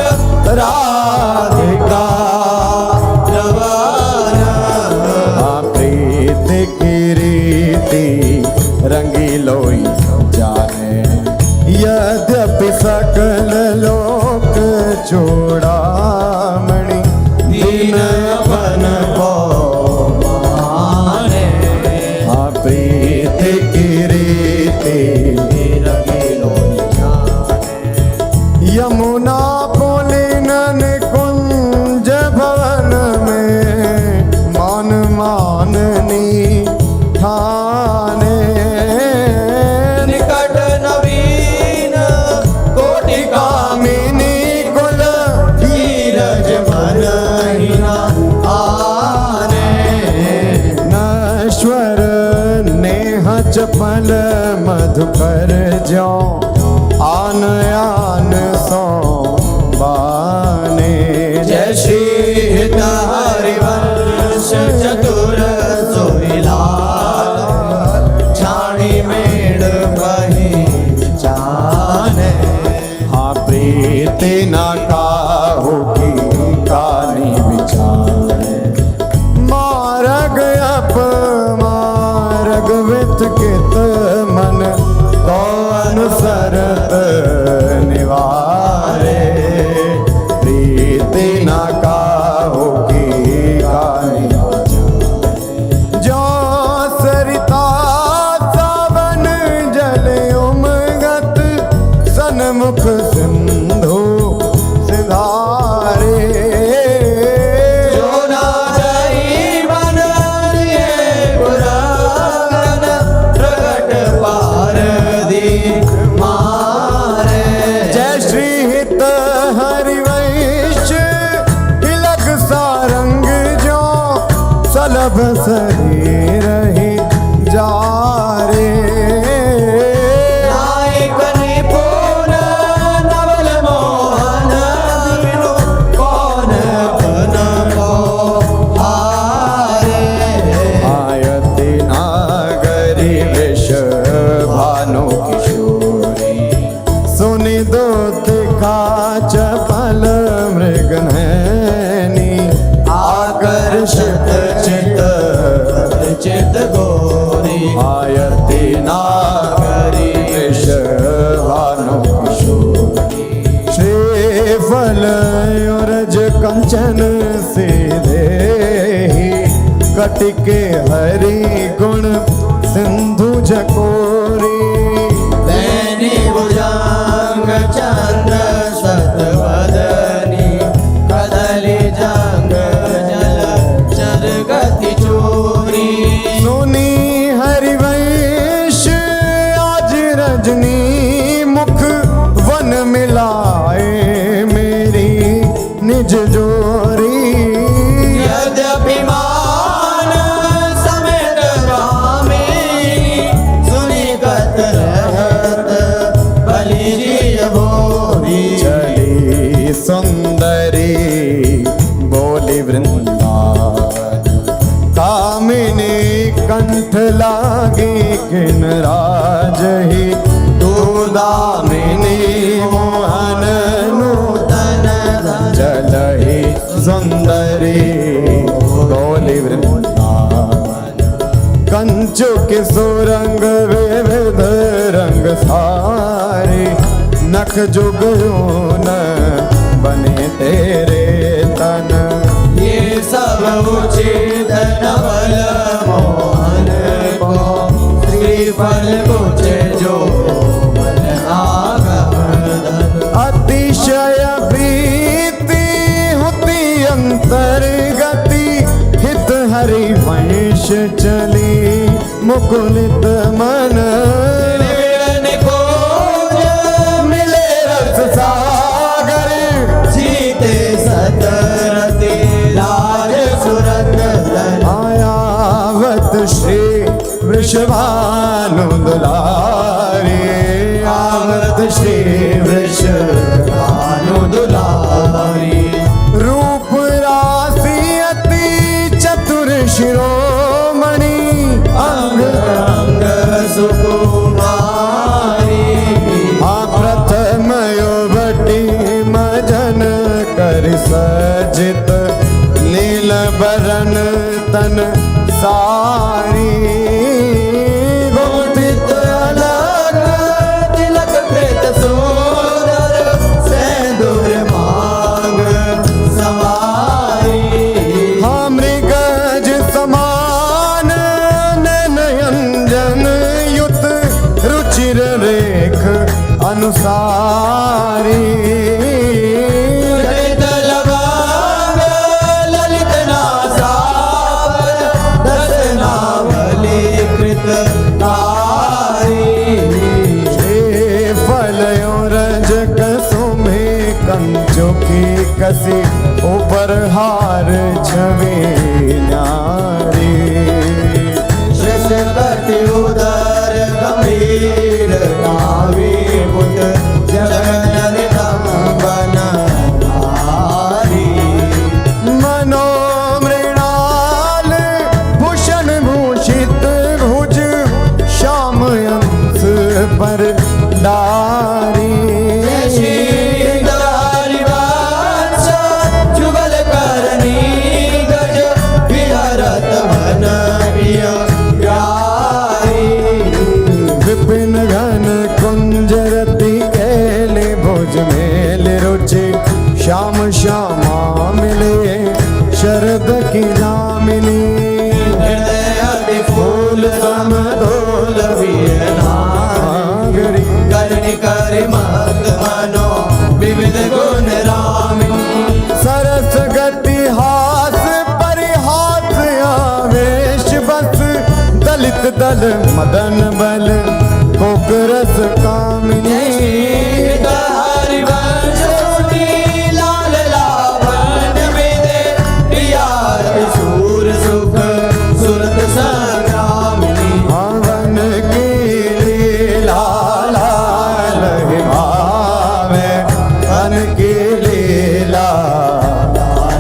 राधिका रवन प्रीत की रीति रंगीलोई जाने यद्यपि सकल लोक चूड़ामणि दीन अपन को माने प्रीत की रीति रंगीलो जाने यमुना पुलिनन कुंज भवन में मान माननी ठाने निकट नवीन कोटि कामिनी कुल धीरज मन हिना आने नश्वर नेह चपल मधुकर जो आन आन सो बाने जय श्री हितारि वंश चतुर सोइलाल छाणी मेड़ बही जाने हाँ प्रीति न काहू की कानी विचारे मार्ग अप मार्ग वित कित मन तो अनुसरत निवारे प्रीति न काहू की कानी जो सरिता सावन जल उमगत सन्मुख सिंधु सिधारे जो ना जाई मन लिए पुराण प्रगट पार दी मारे जय श्री हित हरिवंश तिलक सारंग जो सलभ शरीर ही जा रे नायक निपुण नवल मोहन बिनु कौन बन को हारे आयति नागरी विष भानु किशोरी सुनि दूत का चपल मृग नैनी आकर्षित चित चित गोरी आयति नागरी विष भानु किशोरी श्रीफल युरज कंचन सीधे ही कटिके हरि गुण सिंधु झकोरी दैनी दामिनी मोहन नूतन जलहि सुंदरी गौली वृंदावन कंचुक सुरंग विविध रंग सारे नख जुगनून बने तेरे तन ये सब उचित नवल मोहन को श्रीफल कुछ जो मन आगमन अतिशय प्रीति होती अंतर्गति हित हरि वंश चली मुकुलित मन मिलन को मिले रस सागर जीते सतरते राज सुरत आयावत श्री वृषभानु दुलारी आवत श्री वृषभानु दुलारी रूप राशि अति चतुर शिरोमणि अंग अंग सुकुमारी प्रथम युवती मजन कर सजित नील बरन तन सारी गोपित अलग तिलक कृत सुंदर सेंदूर मांग सवारी मृगज समान नयंजन युत रुचिर रेख अनुसारी ललित लवांग ललित नासावर दस नावली कृत कारी फलयों रज कसुमे कंचुकी कसी ऊपर हार छवि नारी श्रेष्ठपति उदर गंभीर नावी मुद जगन बन नारी मनोमृणाल भूषण भूषित भुज श्याम अंश पर डारी जुगल करनी गज विहरत मन विपिन घन कुंजरति केले भुज मेल रुचि श्याम श्यामा मिले शरद की नामिनी हृदय फूल समदोल नागरी करनी कर मत मनो विविध गुण रामिनी सरस गति हास परिहास आवेश बस दलित दल मदन बल कोकरस कामिनी हरिवंश सुनी लाल लावण विदे प्रिया सूर सुख सुरत संग्रामिनी हवन की लीला लाल ही भावे हन की लीला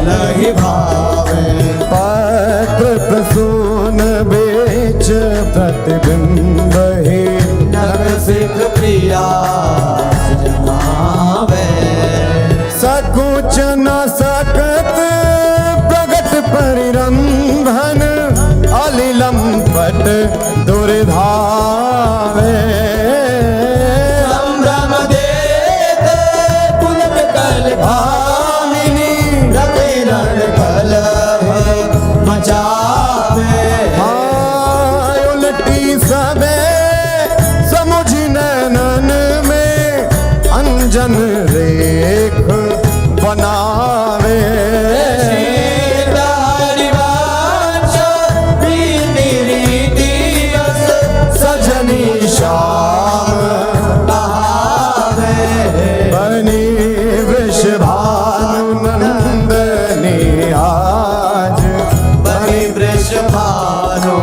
लहि भावे पत्र प्रसून बेच प्रतिबिंब ही नग सिख प्रिया जमावे सकुच न सकत प्रगट परिरंभन अलिलम पट दुर्धावे संभ्रम देत पुलक कल भामिनी रति रण कलह मचावे उलटी सबे समुझ नैनन में अंजन रेख बनावे हरिवंश बीती रीति यस सजनी श्याम बहावे बनी वृषभानु नंदनी आज बनी वृषभानु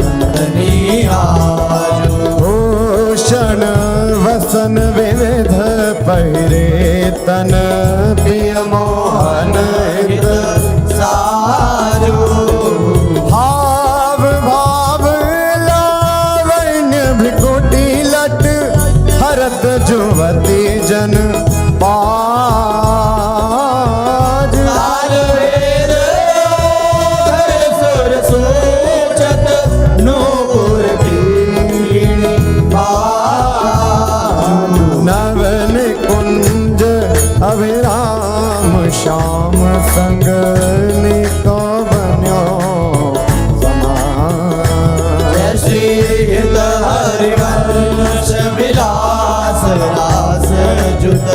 नंदनी आज भूषण वसन विविध पहिरे तन प्रिय मोहन हित सारू भाव भाव लावण्य भ्रिकुटी लट भरत जुवती जन पाज लाल वेद धर सुर सूचत नूपुर कीणी बाजू नवन कुंज अभिराम श्याम संग निको बन्यो समान जय श्री हरिवंश विलास रास जुत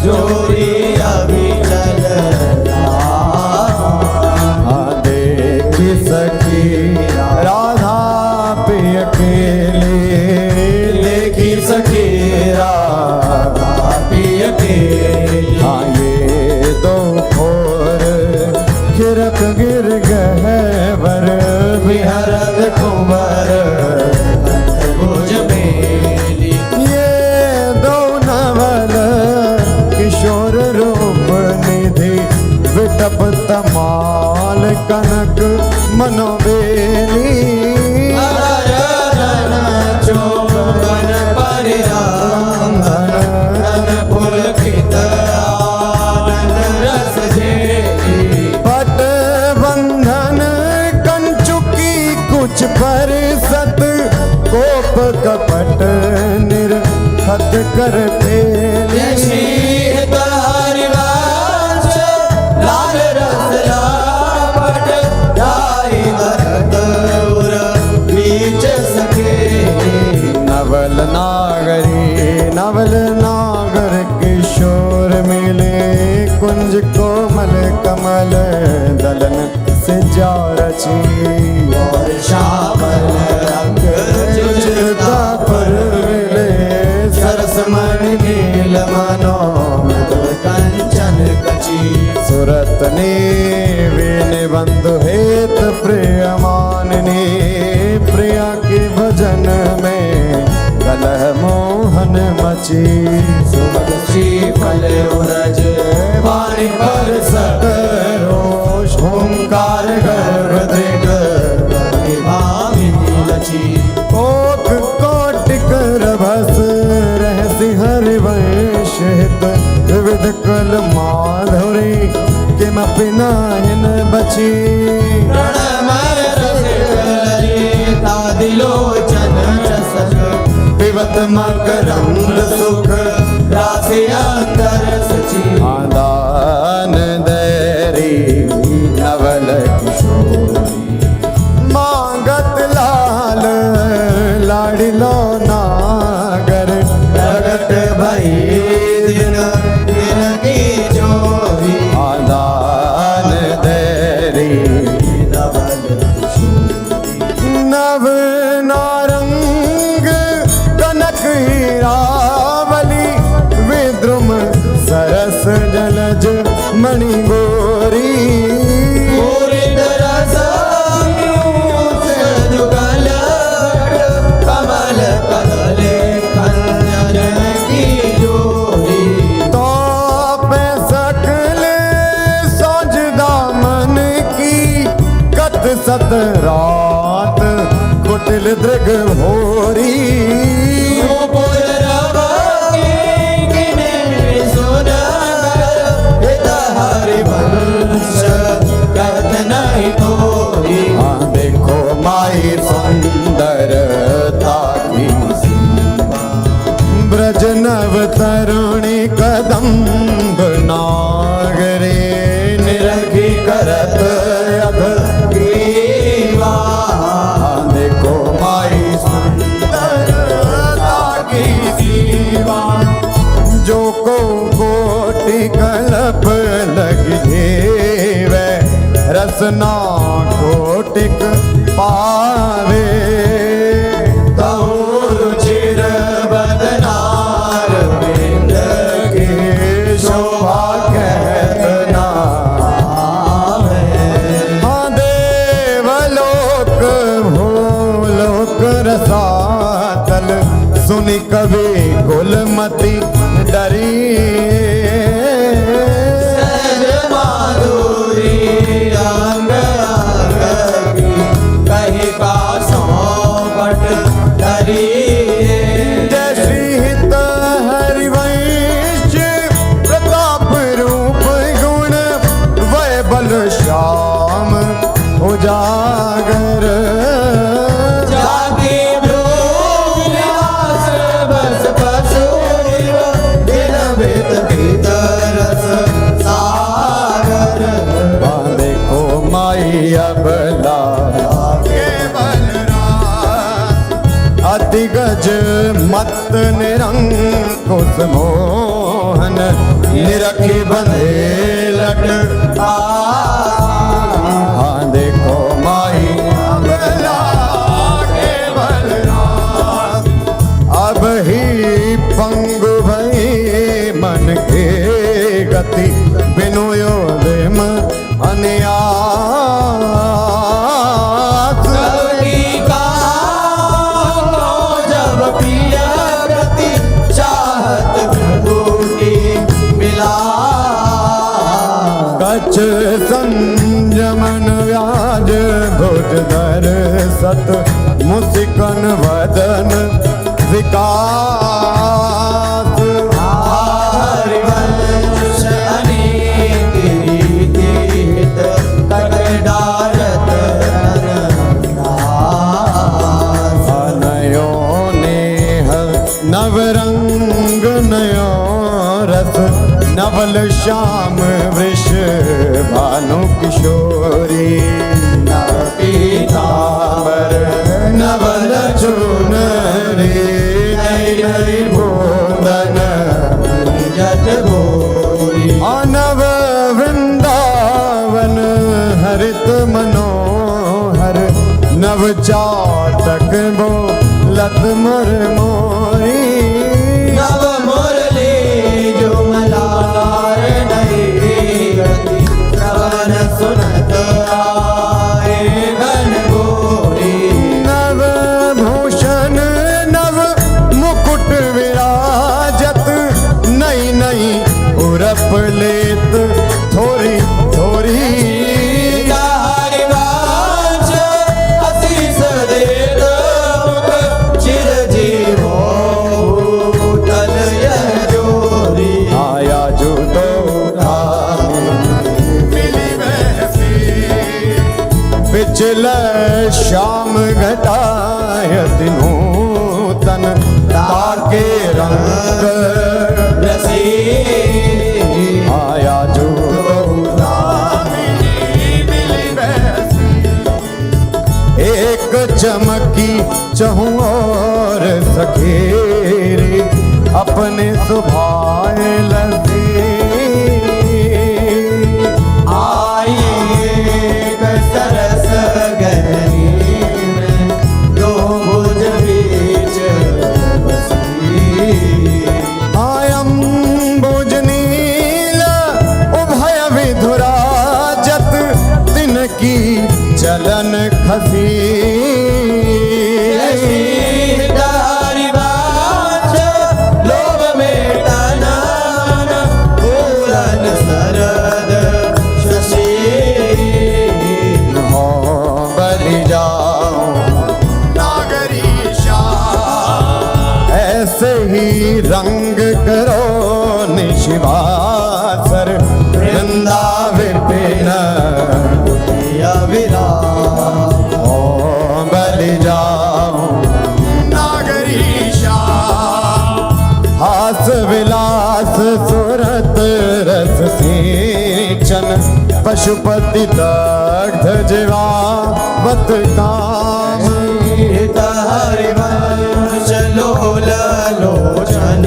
जोरी अभिचल देखी सखी राधा पिय अकेले देखी सखी राधा पिय अकेली हाँ ये दो खोर खिरक गिर गहवर विहरत कुंवर भुज मेली ये दो नवल किशोर रूप निधि विटप तमाल कनक मनोबेली हरधन चोबन परिरांधन धन पुलकित आनंद रस झेली पट बंधन कंचुकी कुछ पर सत कोप कपट निर्खत कर जय श्री पेली हरिवंश लाल रस लापट जाई भरत उर बीच सके नवल नागर किशोर मिले कुंज कोमल कमल दलन से जा रची और श्यामल रंग जुझता पर मिले सरस मणि नील मनो मृदु कंचन कची सुरत ने वीण बंधु हेत प्रिय माननी प्रिया के भजन में कलह मोहन मची सुमन श्री फल उरज वाणी पर सत रोष ओंकार गर्भ दृढ़ भामिनी लची कोट कोटिक रभस रहसि हरिवंश हित विविध कल माधुरी किमपि नाहिन बची प्रणमय रसिकललिता दिलोचन रसक पिबत मकरंद सुख राशि अंतर सची आदान दैरी नवल किशोरी मांगत लाल लाडिलो नागर प्रगट भई दिन दिन की जोरी आदान दैरी नवल नव नारंग कनक हीरावली विद्रुम सरस जलज मणि गोरी पूरित रस पीयूष जुगल कमल कदले खंजन की जोरी तो पे सकल सोज दामन की कत सत रात कुटिल दृग भोरी नूपुर रवि किने सुनगर हित हरिवंश कहत नहीं तोरी हाँ देखो माई सुंदरता की ब्रज नव तरुणी कदम्ब नागरे निरखी करत अध ग्रीवा हाँ देखो माई सुंदरता की सीमा जो को कोटि कल्प लग जेवे रसना कोटिक पावे रुचिर बदनार बिंद के शोभा कहत ना हाँ देवलोक भूलोक रसातल सुनि कवि कुलमति डरी सहज माधुरी अंग अंग की कही का सौपट धरी जय श्री हित ब्रज मत निरंकुश मोहन निरखी बंधे लट हाँ देखो माई अबला केवल रास अब ही पंगु भई मन के गति बिनु योदेम अन्यास कवि का जब प्रिय प्रति चाहत टूटी मिला कछ संयमन व्याज भुज धर सत मुसिकन वदन विकास हरिवंश अनेक रीति हित कट डारत अनदास नयो नेह नवरंग नयो रस नवल श्याम वृष भानु किशोरी नव पीतांबर नवल चुनरी नई नई बोधन जट भोरी नव वृंदावन हरित मनोहर नव चाटक बो लत मर मोरी नव मुरली जो मलार नहीं गति श्रवण सुनत आए घन घोरी नव भूषण नव मुकुट विराजत नई नई उरप लेत थोरी थोरी हरिवंश आशीष देत मुख चिर जीवो भूतल यह जोरी आया जो तो मिली वैसी पिछल श्याम घटायत नूतन ताके रंग रसी आया जो एक चमकी चहु और सखेरी अपने सुभाए लसी आई एक सरस गहरी में दो भुज बीच बसी आयम भुजनील उभय विधुराजत तिनकी चलन खसी हरिवंश लोभ में टनन पूरन सरद शशि हो बलि जाओ नागरीशा ऐसे ही रंग करो निशिवासर वृंदा विपिन विराम ओ बलि जाओ नागरीशा हास विलास सुरत रस सिंचन पशुपति दग्ध जीवावत काम हरिवंश लोल लोचन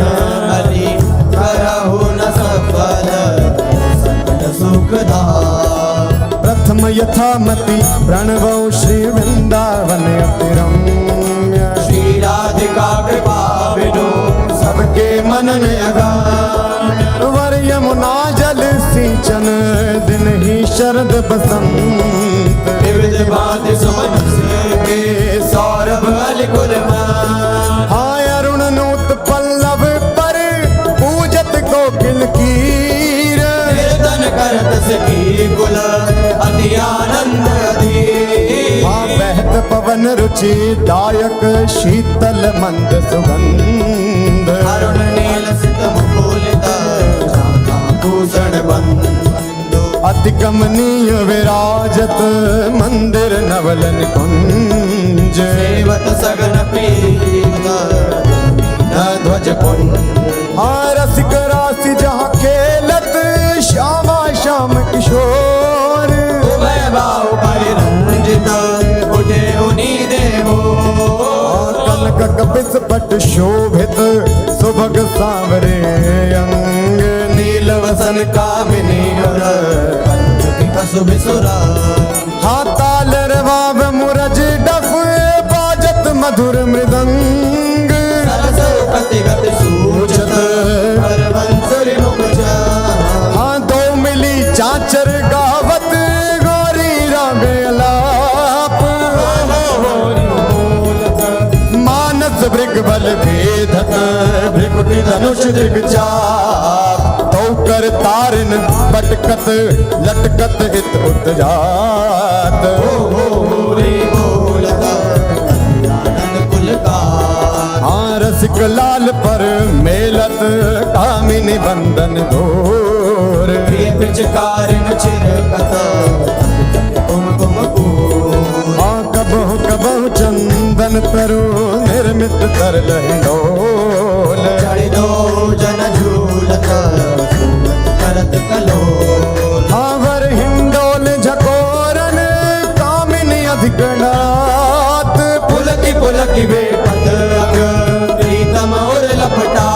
हरि करहु न सफल सकल सुखदा प्रथम यथामति प्रणवौ श्री वृंदावन अतिरम्य श्री राधिका कृपा बिनु सबके मनन अगान वर यमुना जल सिंचन दिन ही शरद बसंत विविध भांति सुमन के सौरभ अलिकुल हाय अरुण नूत पल्लव पर पूजत कोकिल कीर कीर्तन करत सखी कुल अति आनंद अधीर हाँ बहत पवन रुचि दायक शीतल मंद सुगंध अरुण नील सित मुकुलित भूषण बंधु अति कमनीय विराजत मंदिर नवलन कुंज सेवत सगन प्रीत न ध्वज कुंज हाँ रसिक राशि जहाँ खेलत श्यामा श्याम किशोर उभय बाहु परिरंजित उठे उनी देवो कनक कपित पट शोभित सुभग सांवरे अंग नील वसन कामिनी सुबिसुरा हाँ ताल रवाब मुरज डफ बाजत मधुर मृदंग प्रतिगत सूचत हरवंसरी मुखजा हाँ दो मिली चाचर गावत गौरी रागे अलाप मानस भृग बल भेदत भृकुटी धनुष दिग्चाप तो कर तारन पटकत लटकत हित उत्जात हाँ रसिक लाल पर मेलत कामिनी बंदन घोर पिचकारिन चिरकत कुमकुम हाँ कबहु कबहु चंदन तरु निर्मित कर लहिडोल चढ़ी दो जन झूलत करत कलो हाँ वर हिंडोल झकोरन कामिनी अधिकनाथ पुलकी पुलकी बेपत अग प्रीतम और लपटा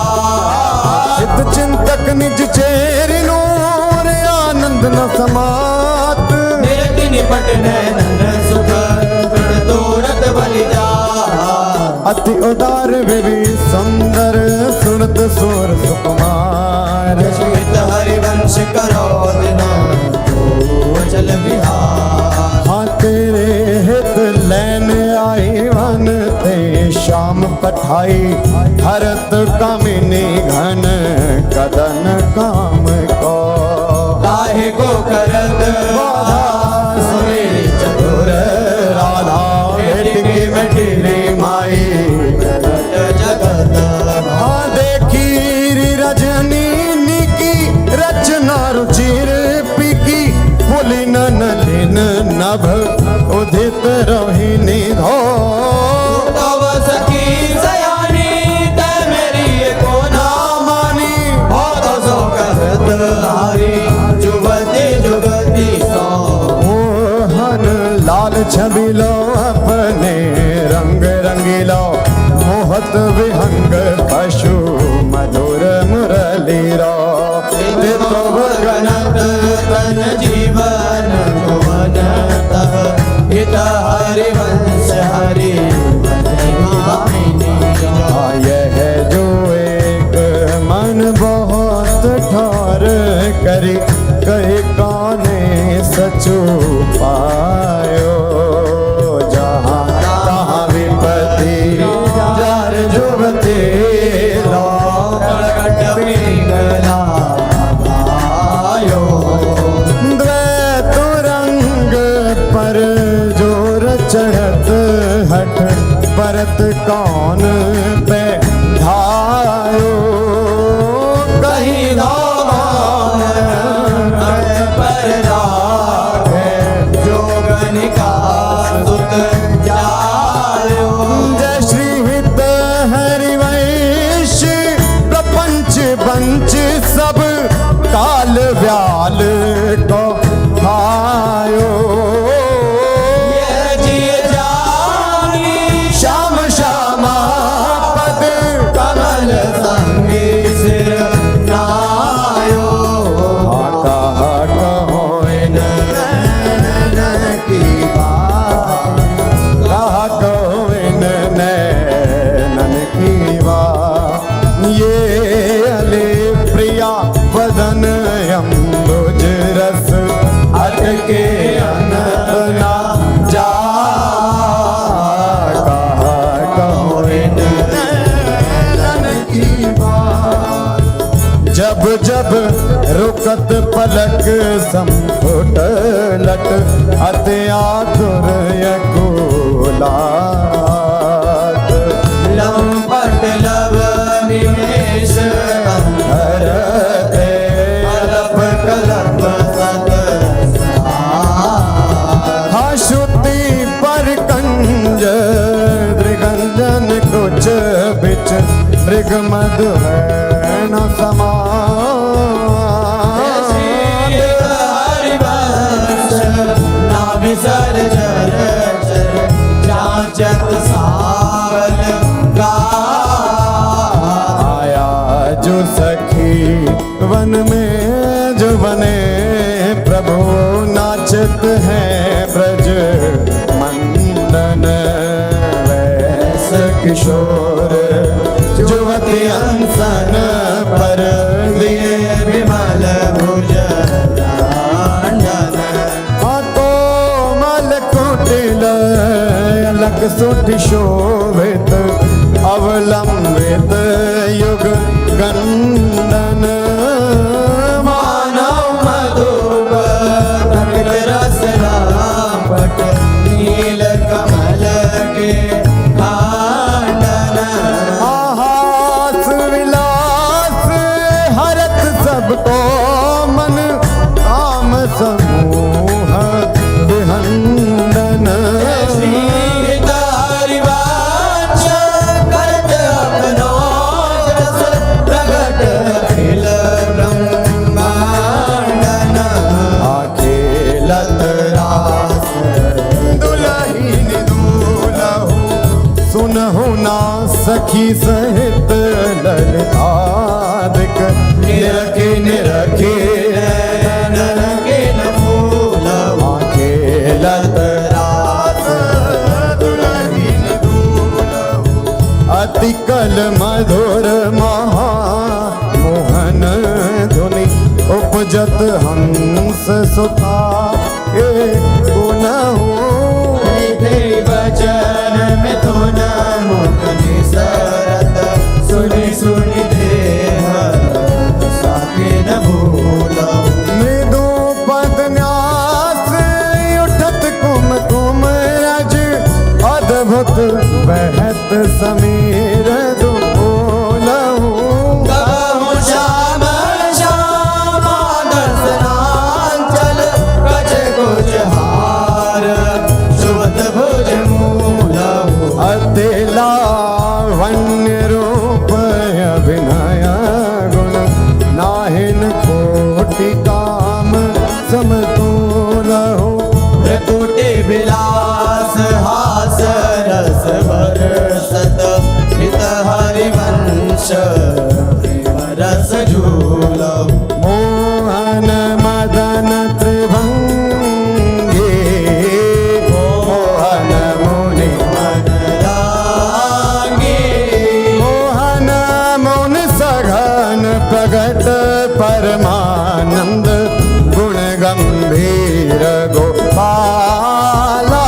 चित चिंतक निज चेरि नूर आनंद न समात निरति निपट नैनन सुख दृढ़ तोरत बलिजा अति उदार विवि सुंदर सुनत सुर सुकुमार श्वेत हरिवंश करो दिन चल बिहार हाँ तेरे हित लैन आई वन ते शाम पठाई हरत कामिनी घन कदन काम को काहे को करत बाधा सुने चतुर राधा भेटकी मेटिली माई जगत हाँ देखी रजनी की रचना रुचिर पिकी फुली नलिन नभ उदित रोहिणी धो तव सखी सयानी ते मेरी को ना मानी हो तो सो कहत हारी जुगती जुगती सो मोहन लाल छबिलो अपने रंग रंगीलो मोहत विहंग पशु मधुर मुरली रो तो गणत तन जीवन भुवन तह हित हरिवंश हरि यह जो एक मन बहुत ठार करी कहे काने सचु पायो जहाँ तहाँ विपत्ति जार जुबते लो द्वैत रंग पर जोर चढ़त हट परत कौन पे धायो कहीं पर राखे जोगनिका सुत जायो जय श्री हित हरिवंश प्रपंच बंच सब काल व्याल को खायो ये जिय जानी श्याम श्यामा पद कमल संगी सिर नायो कहा कहो इन की बात कहा कहो इन नैनन की बात ये अले प्रिया वदन अम्बुज रस अटके अनंत ना जा कहा कहो इन नैनन की बात जब जब रुकत पलक संपुट लट अति आतुर यकुलात लंपट लव निमेश हरते कलप कलप सत हाँ श्रुति पर कंज दृगंजन कुछ बिच मृग मधु है न समा हरिवंश ना विसर जर जाचत सावल गा जो सखी वन में जो बने प्रभु नाचत हैं ब्रज मंडन वैस किशोर जुवती अंसन पर दिए विमल भुज कोमल कुटिल अलग सुठ शोभित अवलंबित युग गंडन मानव मधुप कनक रस रापट नील कमल के कांडन हास विलास हरत सबको मन काम समूह विहंडन सुनहु ना सखी सहित ललितादिक निरखे निरखे नरके न फूल खेलत रास दुलहीन दूलहु अति कल मधुर महा मोहन धुनि उपजत हंस सुता ए गुनहु वचन मिथुन मुख निसरत सुनि सुनि देह साके न भूलो मृदु पद न्यास उठत कुम कुम अज अद्भुत बहत समीर दुलहु कहूँ श्याम श्यामा दर्शनांचल कछ कुछ हार सुवत भुज मूलहु अति लावण्य रूप अभिनय गुण नाहिन कोटि काम समतुलहु प्रकुटि विलास हास रस बरसत हित हरिवंश प्रेम रस झूलहु मोहन मदन त्रिभंगी मोहन मुनि मन लागे मोहन मुन सघन प्रगट परमानंद गुण गंभीर गोपाला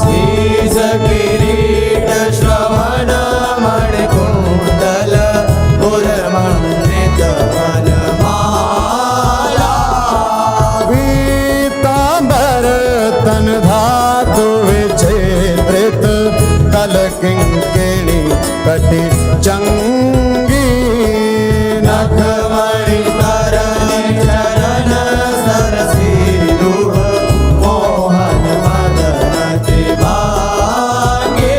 शीश किरीट श्रवण मणि कुंडल पुरमंडित वनमाला पीतांबर तन धातु विचित्रित कल किंकिणी कटि चंगी नखमणि तरनि चरण सरसीरुह मोहन मदन त्रिभागे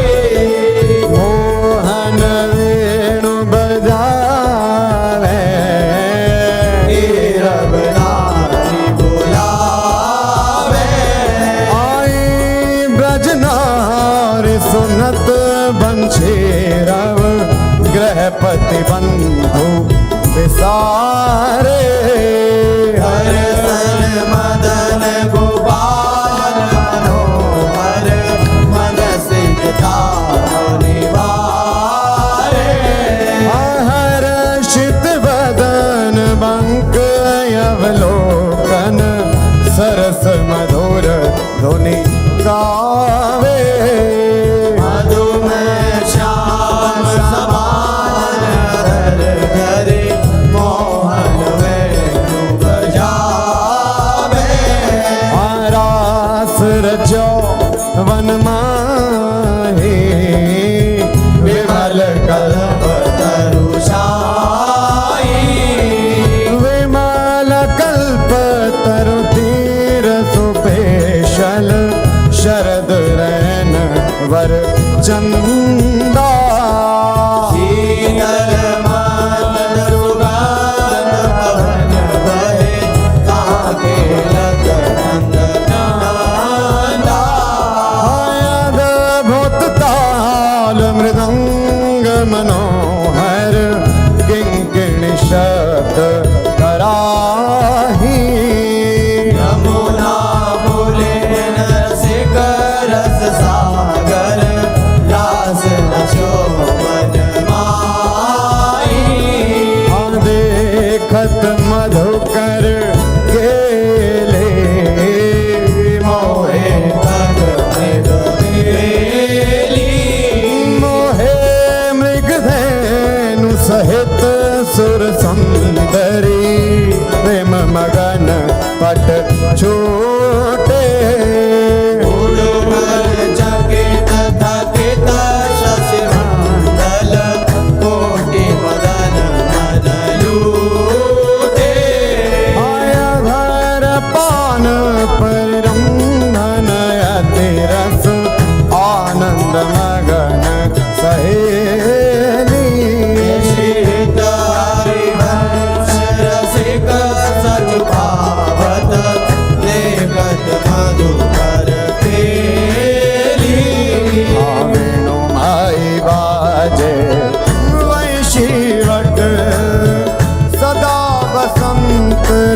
मोहन वेणु बजावे नीरव नारी बुलावे आई ब्रजनारी सुनत बंशीरव गृहपति बंधु विसारे हरसन मदन गोपाल मनोहर मन सिद्धा निवारे हर्षित बदन बंक अवलोकन सरस मधुर धुनि गावे मधुमेह श्याम समान हर घरे मोहन वेणु देखत मधुकर गेले मोहे मोहे मृगधेनु सहित सुर सुंदरी प्रेम मगन पट छूटे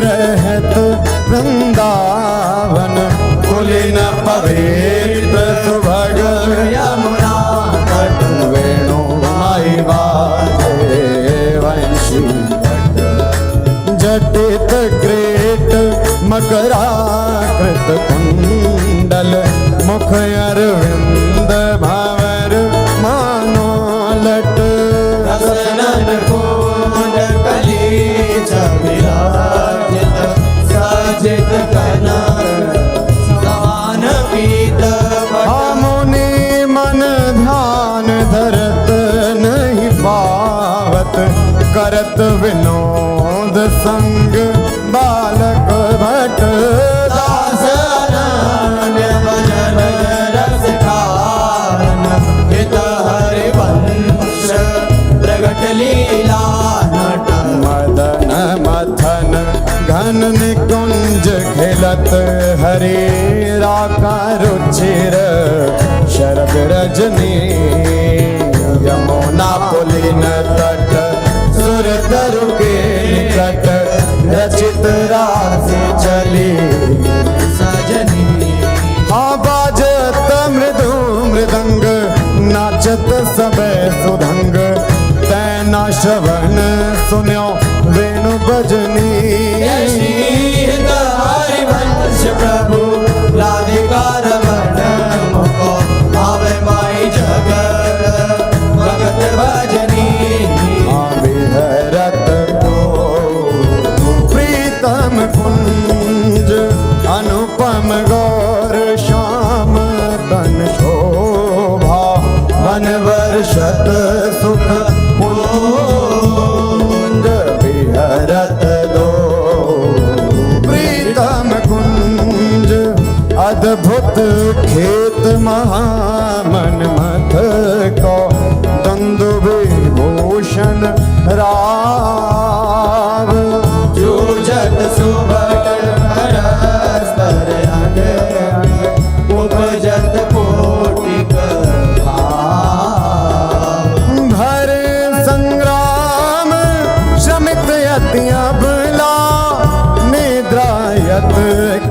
रहत वृंदावन कुलीन पवित्र सुभग यमुना तट वेणु माई बाजे वंशी जटित ग्रेट मकराकृत कुंडल मुख अरविंद भंवर मानो लट मुनि मन ध्यान धरत नहीं पावत करत विनोद संग बालक भट दास अनन्य भजन रस कारण हित हरि वंश प्रगट लीला नट मदन मथन घन निकुंज खिलत हरे राका रुचिर शरद रजनी यमुना पुलिन तट सुर तरु के निकट रचित राशि चली सजनी बाजत मृदु मृदंग नाचत सबे सुधंग तैना श्रवण सुन्यो वेणु भजनी हरिवंश प्रभु राधिका रमण मुको आवे माई जगत भगत भजनी विहरत तो प्रीतम कुंज अनुपम गौर श्याम तन शोभा वन वर्षत सुख कुंज विहरत दो प्रीतम कुंज अद्भुत खेत महामन मथ को दंदु विभूषण राव जूझत सुभट परस्पर अंग उपजत कोटिक भर संग्राम श्रमित यतिया भला निद्रायत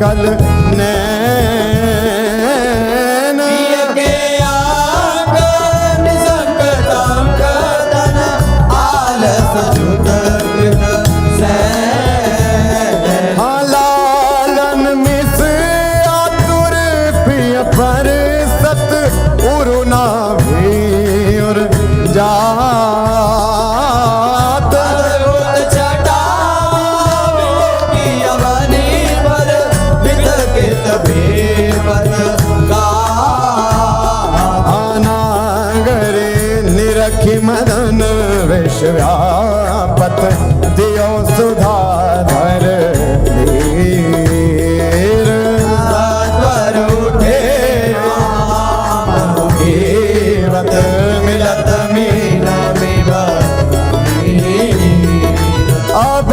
कल नैन के आगन संकटांक तन आलस जुत गृह सैन लालन मिस आतुर प्रिय पर सत उरुना भीर जात छटा यवनी पर विदकित भीवर नागरे निरखि मदन विश्व्यापत दियो सुधाधर वीर पर उठे मुखीवत मिलत मीन अब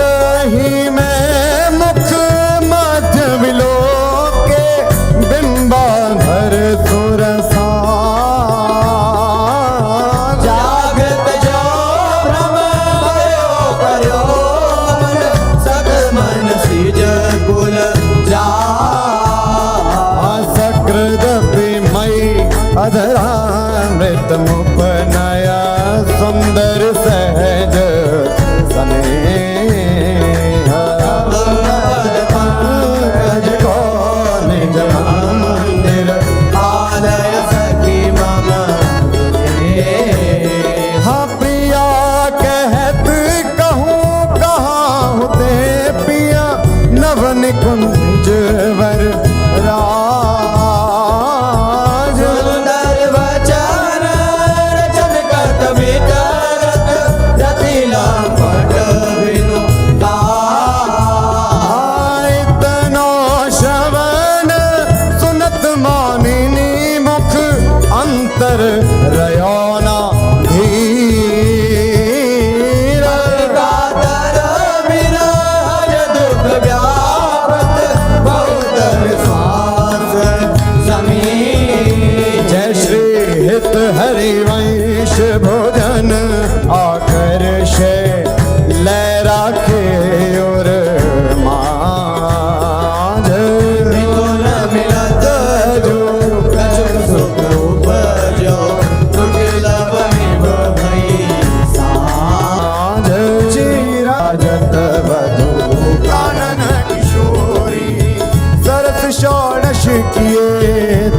ही मैं मुख मध्य विलोके बिंबाधर सुरसा जागत जो भ्रम भयो करो मन सग मन सिज कुल जा सकृदपि मई अधरामृत मुपनया सुंदर सहज सने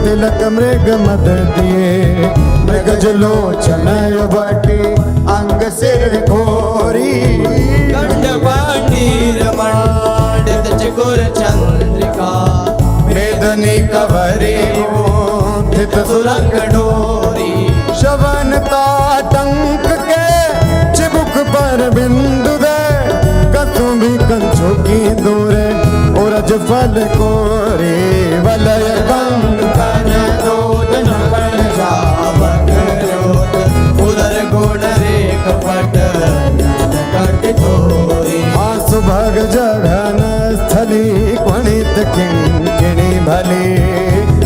तिलक मृग मद दिए मृग जलोचन बटी अंग सिर घोरी कंठपाटीर मंडित चकोर चंद्रिका वेदनी कवरी थित सुरंग डोरी शवनता टंक के चिबुक पर बिंदु दे कसुंभी कंचों की दूरे उरज फल कोरे वलय कंकन दूत नकन जावक जोत उदर गुण रेख पट कट तोरी सुभग जघन स्थली क्वणित किंकिणी भली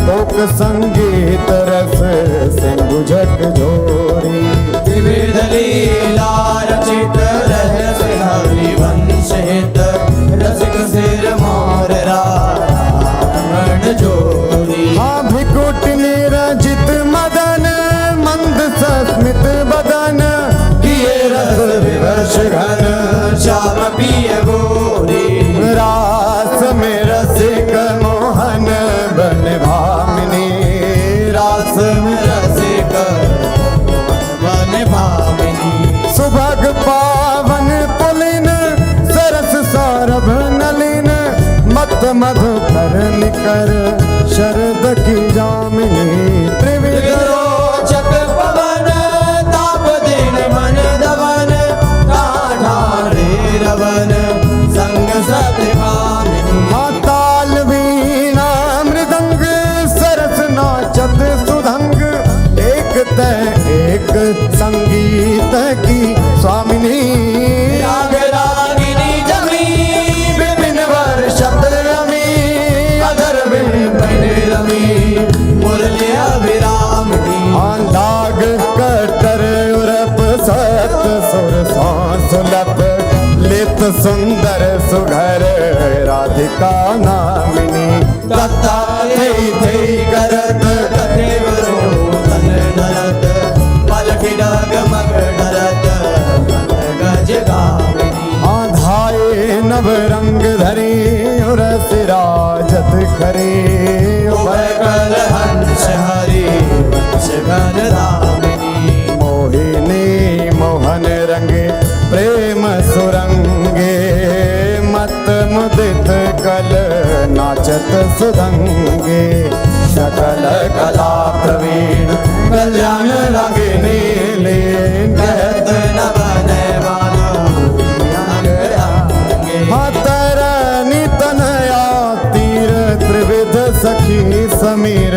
तोक संगीत रस सिंधु झक झोरी विविध लीला रचित रहस्य हरिवंश हित रसिक सिर मोर रावण जोरी भिकुट निरजित मदन मंद सस्मित बदन किए रस विवश घन श्याम पिय गोरी रास में रसिक मोहन बन भामिनी रास में रसिक वन भामिनी सुभग पावन पुलिन सरस सौरभ नलिन मत मधुकर निकर शरद की जामिनी त्रिविध रोचक पवन ताप दिन मन दवन काढ़ारे रवन संग सतकामिनी ताल वीणा मृदंग सरस नाचत सुधंग एक तय एक संगीत की स्वामिनी राग रागिनी जमी विपिन वर्षत रमी अधर विपिन रमी मुरली अभिरामिनी लाग कटर उरप सत सुर सुलभ लित सुंदर सुघर राधिका नामिनी दत्ता थे करत कथेवरो तन नरत पलक डाग मग डरत गज गामिनी आधाए नव रंग धरी उरस राजत करे उभय कल हंस हरि वंश घन रामिनी मोहिनी मोहन रंगे प्रेम सुरंगे मत मुदित कल नाचत सुधंगे सकल कला प्रवीण कल्याण रंगिनी लीन कहत न बने तरनी तनया तीर त्रिविध सखी समीर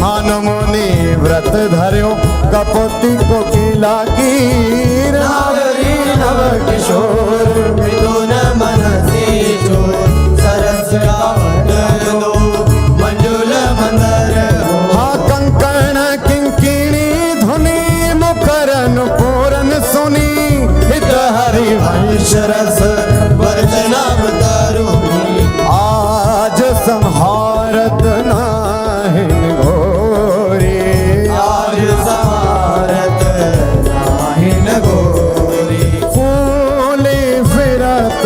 मान मुनि व्रत धर्यो कपोती कोकिला कीर नागरी नव किशोर मृदुन मनसी चोर सरस गावत दो मंजुल मंदर हो कंकण किंकिणी धुनी मुखरन पूरन सुनी हित हरि वंश रस वर्जनम तरुणी आज संहारत नाहिन घोरी आज समारत नाहिन गोरी फूली फिरत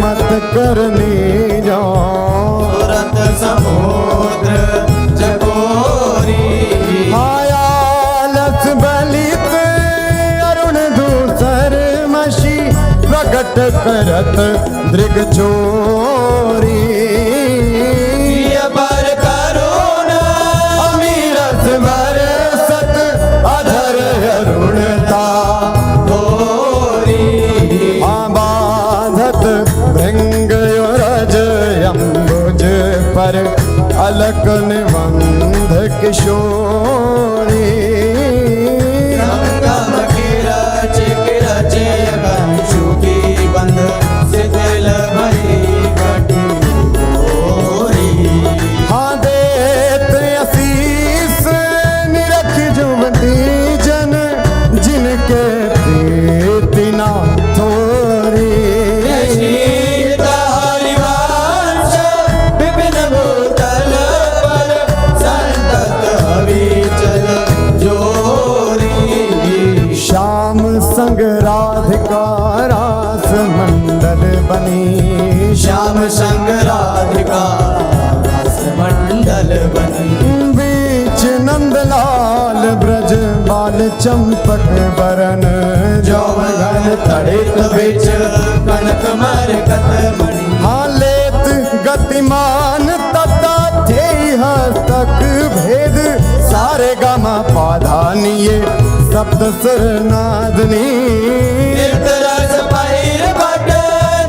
मत करनी जो तुरत समुद्र जगोरी आयालस बलित अरुण दूसर मशी प्रकट करत दृग चोरी पर करुण अमीरस बरसत अधर अरुणता गोरी बाधत भृंग रज अम्बुज पर अलक निबंध किशोरी संगम किरच किरच कंशु की बंध शिथिल भरी कटी गोरी हाँ देत असीस निरख जुवती जन जिनके प्रीति ना थोरी शीत हरिवंश विपिन भूतल पर संतत अविचल जोरी श्याम संग राधिका रास मंडल बनी श्याम संग राधिका रस मंडल बनी चंपक बरन जौवन तड़ित बिच कनक मरकत मणि हाँ लेत गतिमान तता थे हस्तक भेद सारे गामा पाधानिये सप्त सुर नादनी निरस पैर भट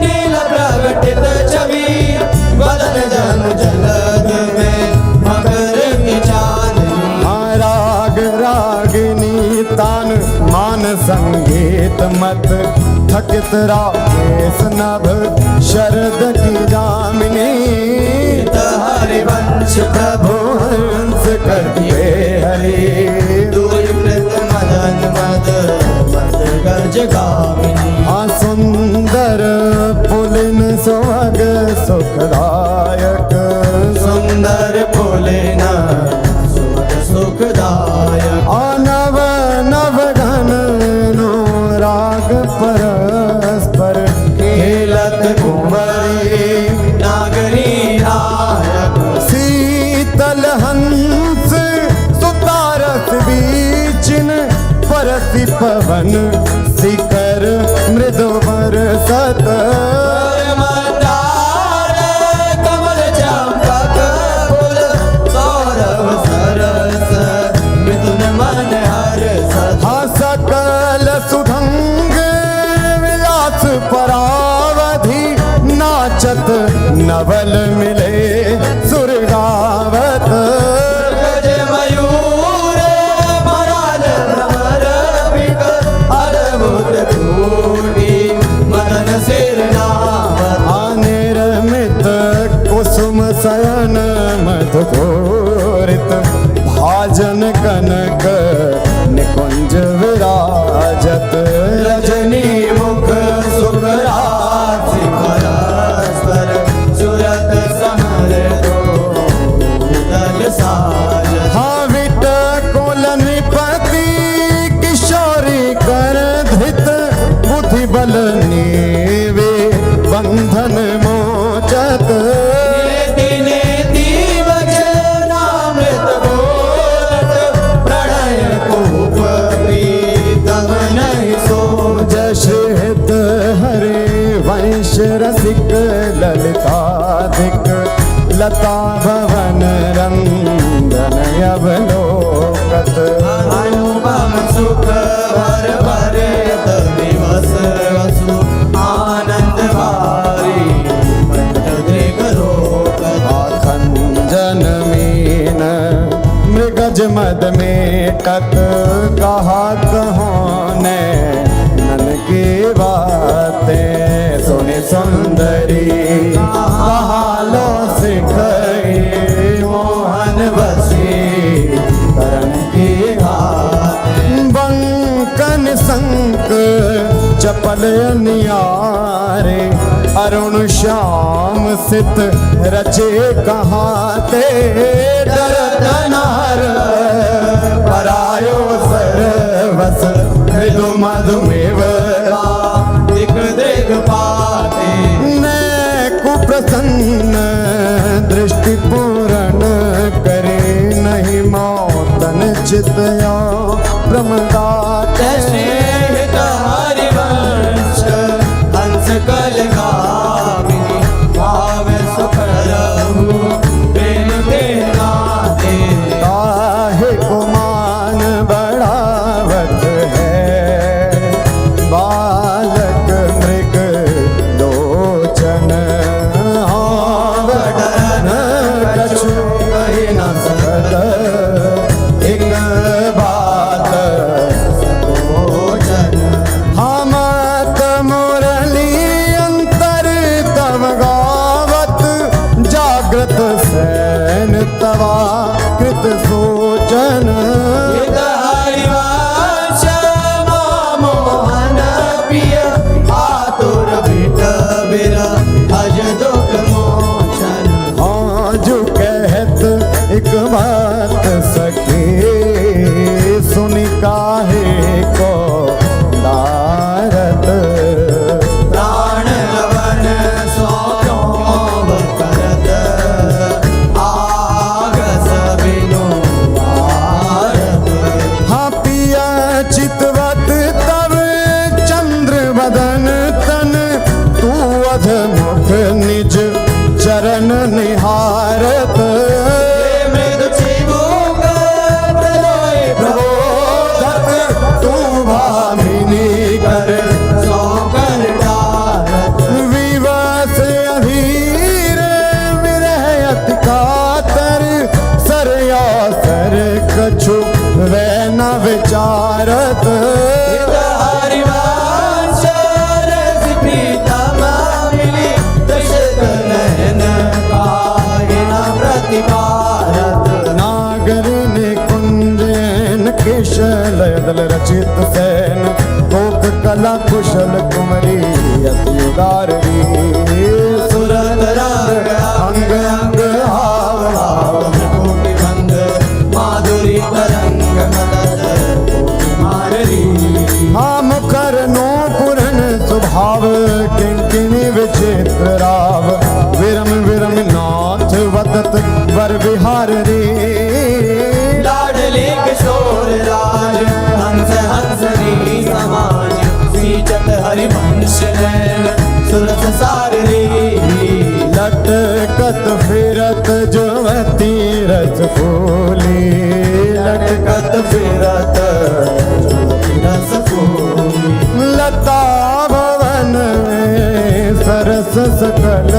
नील प्रगटित छवि बदन जन जलद में मकर की चांदनी हाँ राग रागिनी तान मान संगीत मत थकित राकेश नभ शरद की जामिनी हरिवंश प्रभु हंस करते हरे दूरीकृत मदन मद मद गज गामिनी हाँ सुंदर पुलिन सुहाग सुखदायक सुंदर पुलिन सुख सुखदायक नव नव घन नो राग परस्पर खेलत कुंवरी नागरी नायक शीतल हंस सुतारस बीचिन परसी पवन शिखर मृदु बरसत मंदार कमल चंपक फूल सौरभ सरस मिथुन मन हर्षत हाँ सकल सुधंग विलास परावधि नाचत नवल मिले सुरगावत गज मयूर मराल भ्रमर बिक अद्भुत कोटि मदन सिर नावत निर्मित कुसुम शयन मधुकोरित भाजन कनक निकुंज विराजत रजनी मुख सुखरासि परस्पर सुरत समर दो दल साज हाँ विट कुल नृपति किशोरी कर धृत बुद्धि बल नीवे बंधन मोचत नेति वचनामृत बोलत प्रणय कूप प्रीतम नहीं सो जश हित हरे वंश रसिक ललिताधिक लता भवन रंदन अवलोकत अनुपम सुख भर भरे दिवस वसु आनंद भारी पंच दृग रोकत खंजन मीन मृगज मद मेटत कहा कहो ने नन की बातें सुनि सुंदरी कहालो सिखई मोहन बसी करण की घात बंकन संक चपल नियारे अरुण श्याम सित रचे कहाते डरत नार परायो सरवस मृदु मधुमेव दिख दृग पाते ने कुप्रसन्न दृष्टि पूर्ण करे नहीं मौतन चितया प्रमदाते श्रेष्ठ हरिवंश हंस कल गामिनी भाव सुखरहु प्रेम के नाते काहे गुमान बढ़ावत है बालक मृग लोचन आवडन कछु कहि न सकत एक बात बध मुख निज चरण निहारत मृदु चिबुक प्रलोय प्रबोधक तू भामिनी कर सौकर डारत विवश अधीर विरह अति कातर सरया सर कछु वै न विचारत हरिवंश रस प्रीतम मिली दशरथ नयन काहे न प्रतिपारत नागर ने कुंजन केशल दल रचित सैन कोक कला कुशल कुमरी अति उदारी सुरत रंग अंग अंग हाव हाव कोटि भंग माधुरी तरंग मदद कोटि माररी हाँ मुखर नो पुरन स्वभाव किंकिणी विचित्र राव विरम विरम नाथ वदत वर विहार रे लाडले किशोर राज हंस हंसनी समाज सीचत हरिवंश नैन सुरस सार रे लटकत फिरत जुवती रस फूली लटकत फिरत रस फूल लता भवन में सरस सकल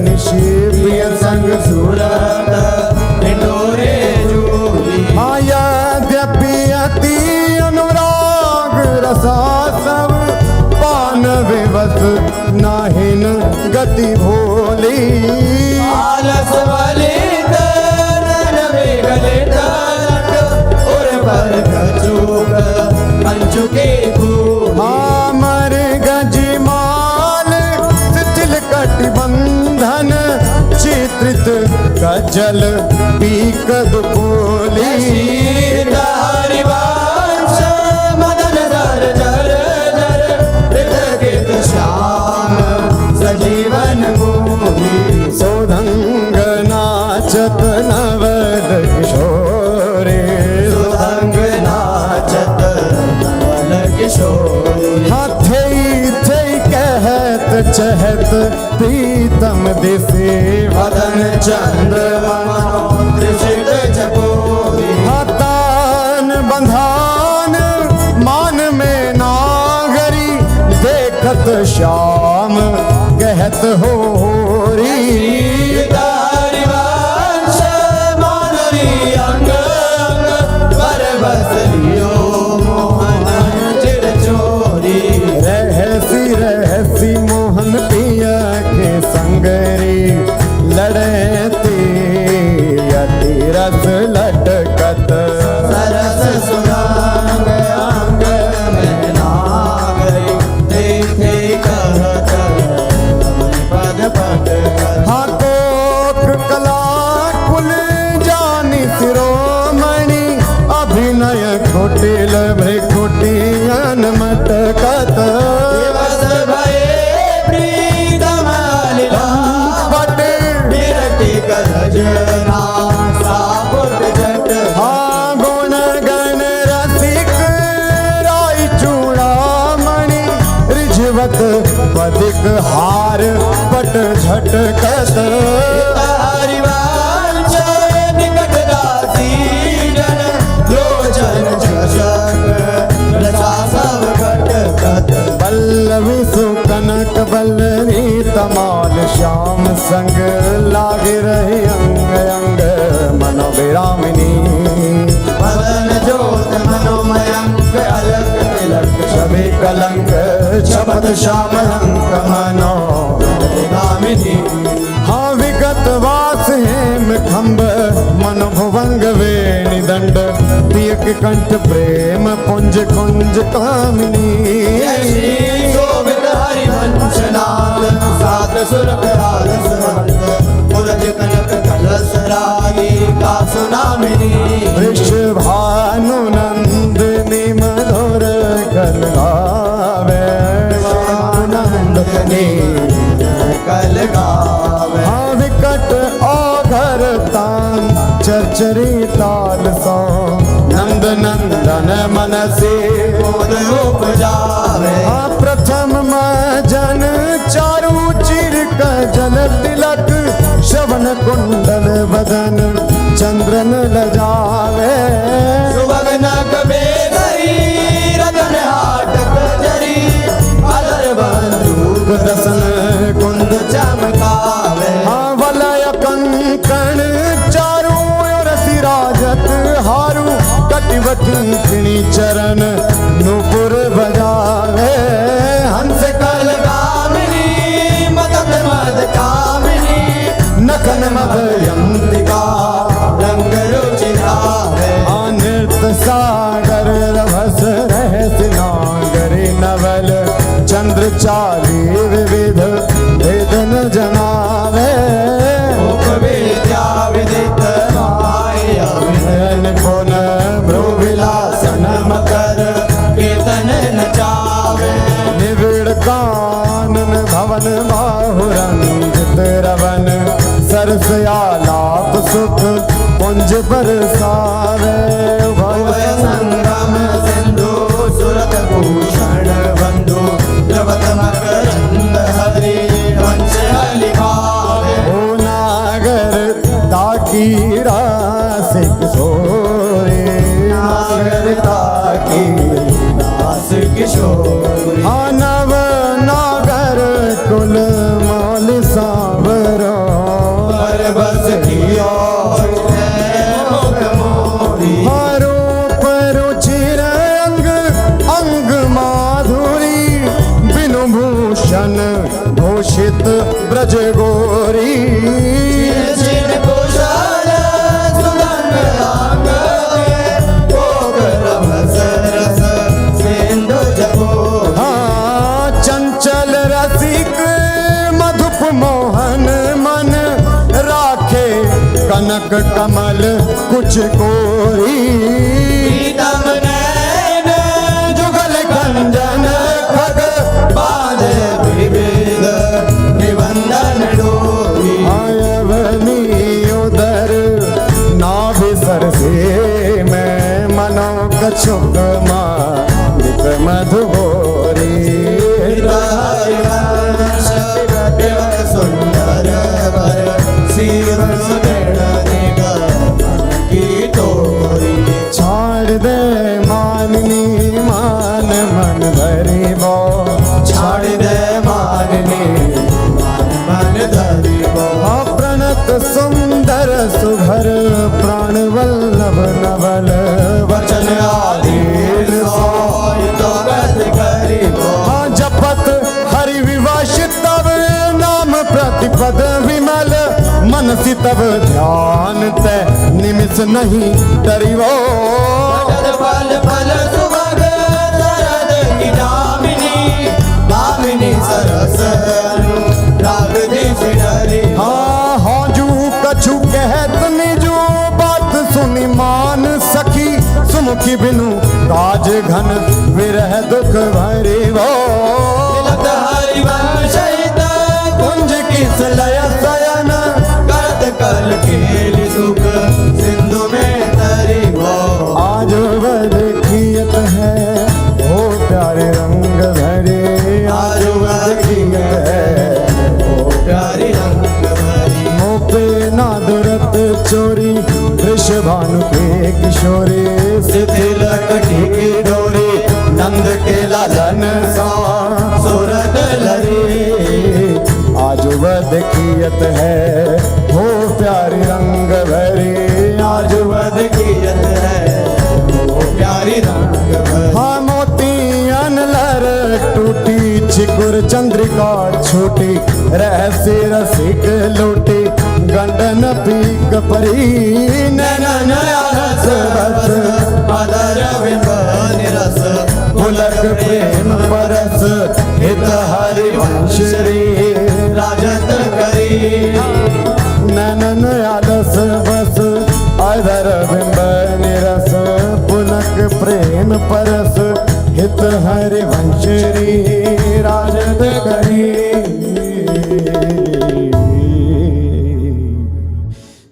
निशि प्रिय संग सूरत निटोरे जूली यद्यपि अति अनुराग रसा सब पान विवश नाहिन गति भोली आलस वलित नन विगलित लट उर पर कचूक कंचुके फूल अमर गजमाल शिथिल कटिबंधन चित्रित कजल पीक दुपोली हरिवंश मदन दर जर जर हृदय श्याम सजीवन मोही सोधंग नाचत नवल किशोरे सुरंग नाचत नवल किशोरी हाथे थे कहत चहत प्रीतम दिसे वदन चंद्र मनोदृशित चकोरी हतान बंधान मान में नागरी देखत श्याम कहत हो री हरिवंश मानरी अंग अंग पर बस लियो मोहन चिर चोरी रहसी रहसी मोहन पिया के संगरी लड़ती अति रस लटकत सरस सुरंग अंग में नागरी देखे कहत पद पद हाँ कोक कला कुल जानी शिरोमणि अभिनय कुटिल भ्रिकुटियन मटकत दिवस भये प्रीतम लीला बट विरति करज सापुट जट हाँ गुण गण रसिक राई चूड़ामणि रिझवत पदिक हार पट झटकत हरिवंश निकट दासी जन लोचन चषक रचा सब घटकत पल्लवी सुकनक बल्लरी तमाल श्याम संग लाग रही अंग अंग मनोविरामिनी मदन ज्योत मनोमयंक अलक तिलक छवि कलंक छपत श्याम अंक मनो गामिनी हाँ विगत वास हेम खम्ब मन भुवंग वेणि दंड पियक कंठ प्रेम पुंज कुंज कामिनी शोभित हरिवंश नाम सात सुर कराल सुरंग उरज कनक कलश रागी का सुनामिनी वृषभानु नंदिनी मधुर कल गावे नंदनी कल गावे हाँ विकट औघर तान चरचरी ताल सो नंद नंदन मन से बोध उपजावे हाँ प्रथम मजन चारु चिर कौशल तिलक श्रवण कुंडल बदन चंद्रन लजावे सुभग नग बेधरी रतन हाटक जरी अलर बंदूक दसन कुंद चमकावे वलय कंकण चारू ओर सिराजत हारू कटिवकिंकिणी चरण नूपुर बजावे हंस कल कामिनी मदद मद कामिनी नखन मदयंतिका रंग रुचिरावे नृत्य सागर रभस रहस नागरी नवल चंद्र चाली विविध वेदन जनावे मुख विद्या विदित माया निपुण भ्रुविलासन मकर कीर्तन नचावे निविड़ कानन भवन बाहुरंजित रवन सरसयालाप सुख पुंज बरसावे भय संगम सिंधु सुरत भूषण बंधु द्रवत मकरंद हरि वंश लिखावे ओ नागर ताकी रासिक सोरे नागर ताकी दास किशोरी नव नागर कुल मौल सावरो पर बस कियो मुख मोरी हारो परो चिर अंग अंग माधुरी बिनु भूषण भूषित ब्रज गोरी चिर कुशल सुगंध अंग कोकर रस रस सिंधु जपो चंचल रसिक मधुप मोहन मन राखे कनक कमल कुछ कोरी प्रीतम नैन जुगल कंजन खग बांधे विविध निबंधन डोरी आयवनी उदर नाभि सरसे में मनो कछुक मालिक मधुगोरी हरिवंश देवक सुंदर वर सीवन सुदृढ़ निगम की तोरी छाड़ दे माननी मान मन भरी बो छाड़ दे माननी मन धरी बो प्रणत सुंदर सुभर प्राण वल्लभ नवल वचन आधीन सोई तो गत करी बो जपत हरि विवश तब नाम प्रतिपद विमल मनसी तब ध्यान ते निमिष नहीं डरिवो फल फल सुभग शरद की दामिनी दामिनी सरस राग देश डरी हाजू कछु कहत निजो बात सुनी मान सखी सुमुखी बिनु काज घन विरह दुख भरी वो तिलक हरिवंश कुंज किस लय सयन करत कल केल सुख सिंधु में तरी वो आज वह देखियत है ओ प्यारे रंग भरे आज वह देखियत है ओ प्यारी रंग भरी मोपे नादरत चोरी वृषभानु के किशोरी शिथिल कटी की डोरी नंद के लालन सा सूरत लरी आज वह देखियत है हो प्यारी रंग भरी आज वह देखियत है ओ प्यारी रंग भरी हाँ मोतियन लर टूटी चिकुर चंद्रिका छोटी रहस्य रसिक लूटी गंडन पीक परी नैनन रस बस अदर बिंब निरस पुलक प्रेम परस हित हरिवंश रे राजत करी नैनन आलस बस अधर बिंब निरस पुलक प्रेम परस हित हरिवंश री राजत करी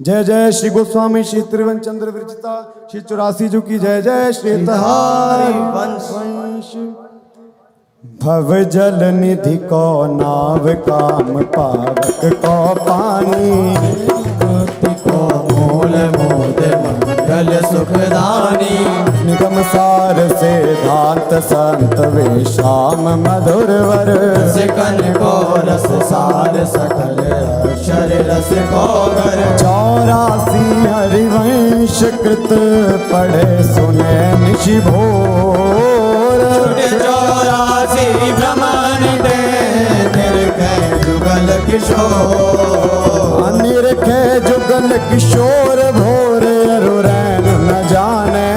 जय जय श्री गोस्वामी श्री त्रिवन चंद्र विरचिता श्री 84 जी की जय जय श्री हरि वंश भव जल निधि को नाव काम पावक को पानी को मूल मोद मंगल सुखदानी निगम सार से धांत संत वे श्याम मधुर वर सिकन को रस सार सकल अक्षर रस को घर 84 हरिवंश कृत पढ़े सुने निशि भोर 84 ब्रह्मांड निरखे जुगल किशोर निरखे जुगल किशोर भोर अरुरैन न जाने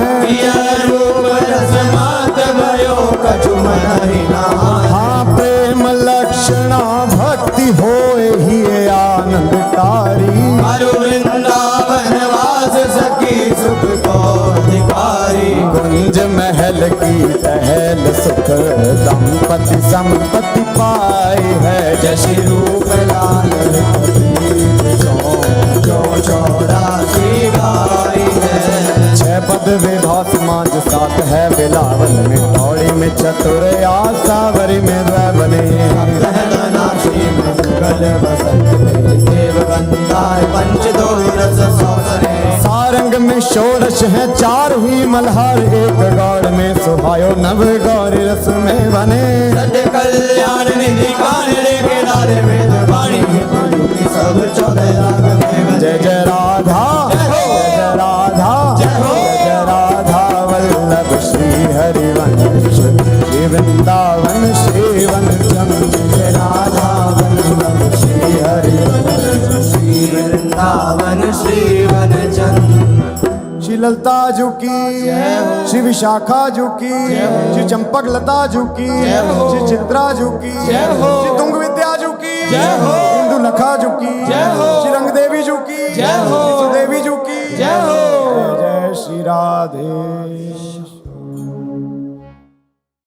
रूप रस मात भयो कछु मन ही नाहि हाँ प्रेम लक्षणा भक्ति होए ही आनंदकारी हरु वृंदावन वास सखी सुख को अधिकारी कुंज महल की टहल सुख दंपति संपत्ति पाई है जशि रूप लाल जो 84 गाई है 6 पद विधा समाज सात है बिलावल में दौड़ी में चतुर आसावरी में बने नाशी में जुगल बसंत देव गंधार पंच दो रस सौसरे सारंग में षोडश है 4 ही मल्हार एक गौड़ में सुहायो नव गौरी रस में बने सत्य कल्याण निधि कानड़े के नारे वेद वाणी की सब 14 राग में जय जय राधा जय जय राधा जय राधा वल्लभ श्री हरिवंश श्री वृंदावन श्री वनचम जय राधा वल्लभ श्री हरिवंश श्री वृंदावन श्री वनचंद श्री ललता जू की श्री विशाखा जू की श्री चंपक लता जू की श्री चित्रा जू की श्री तुंग विद्या जू की इंदु लखा जू की श्री रंग देवी जू की श्री सुदेवी जू की जय जय श्री राधे।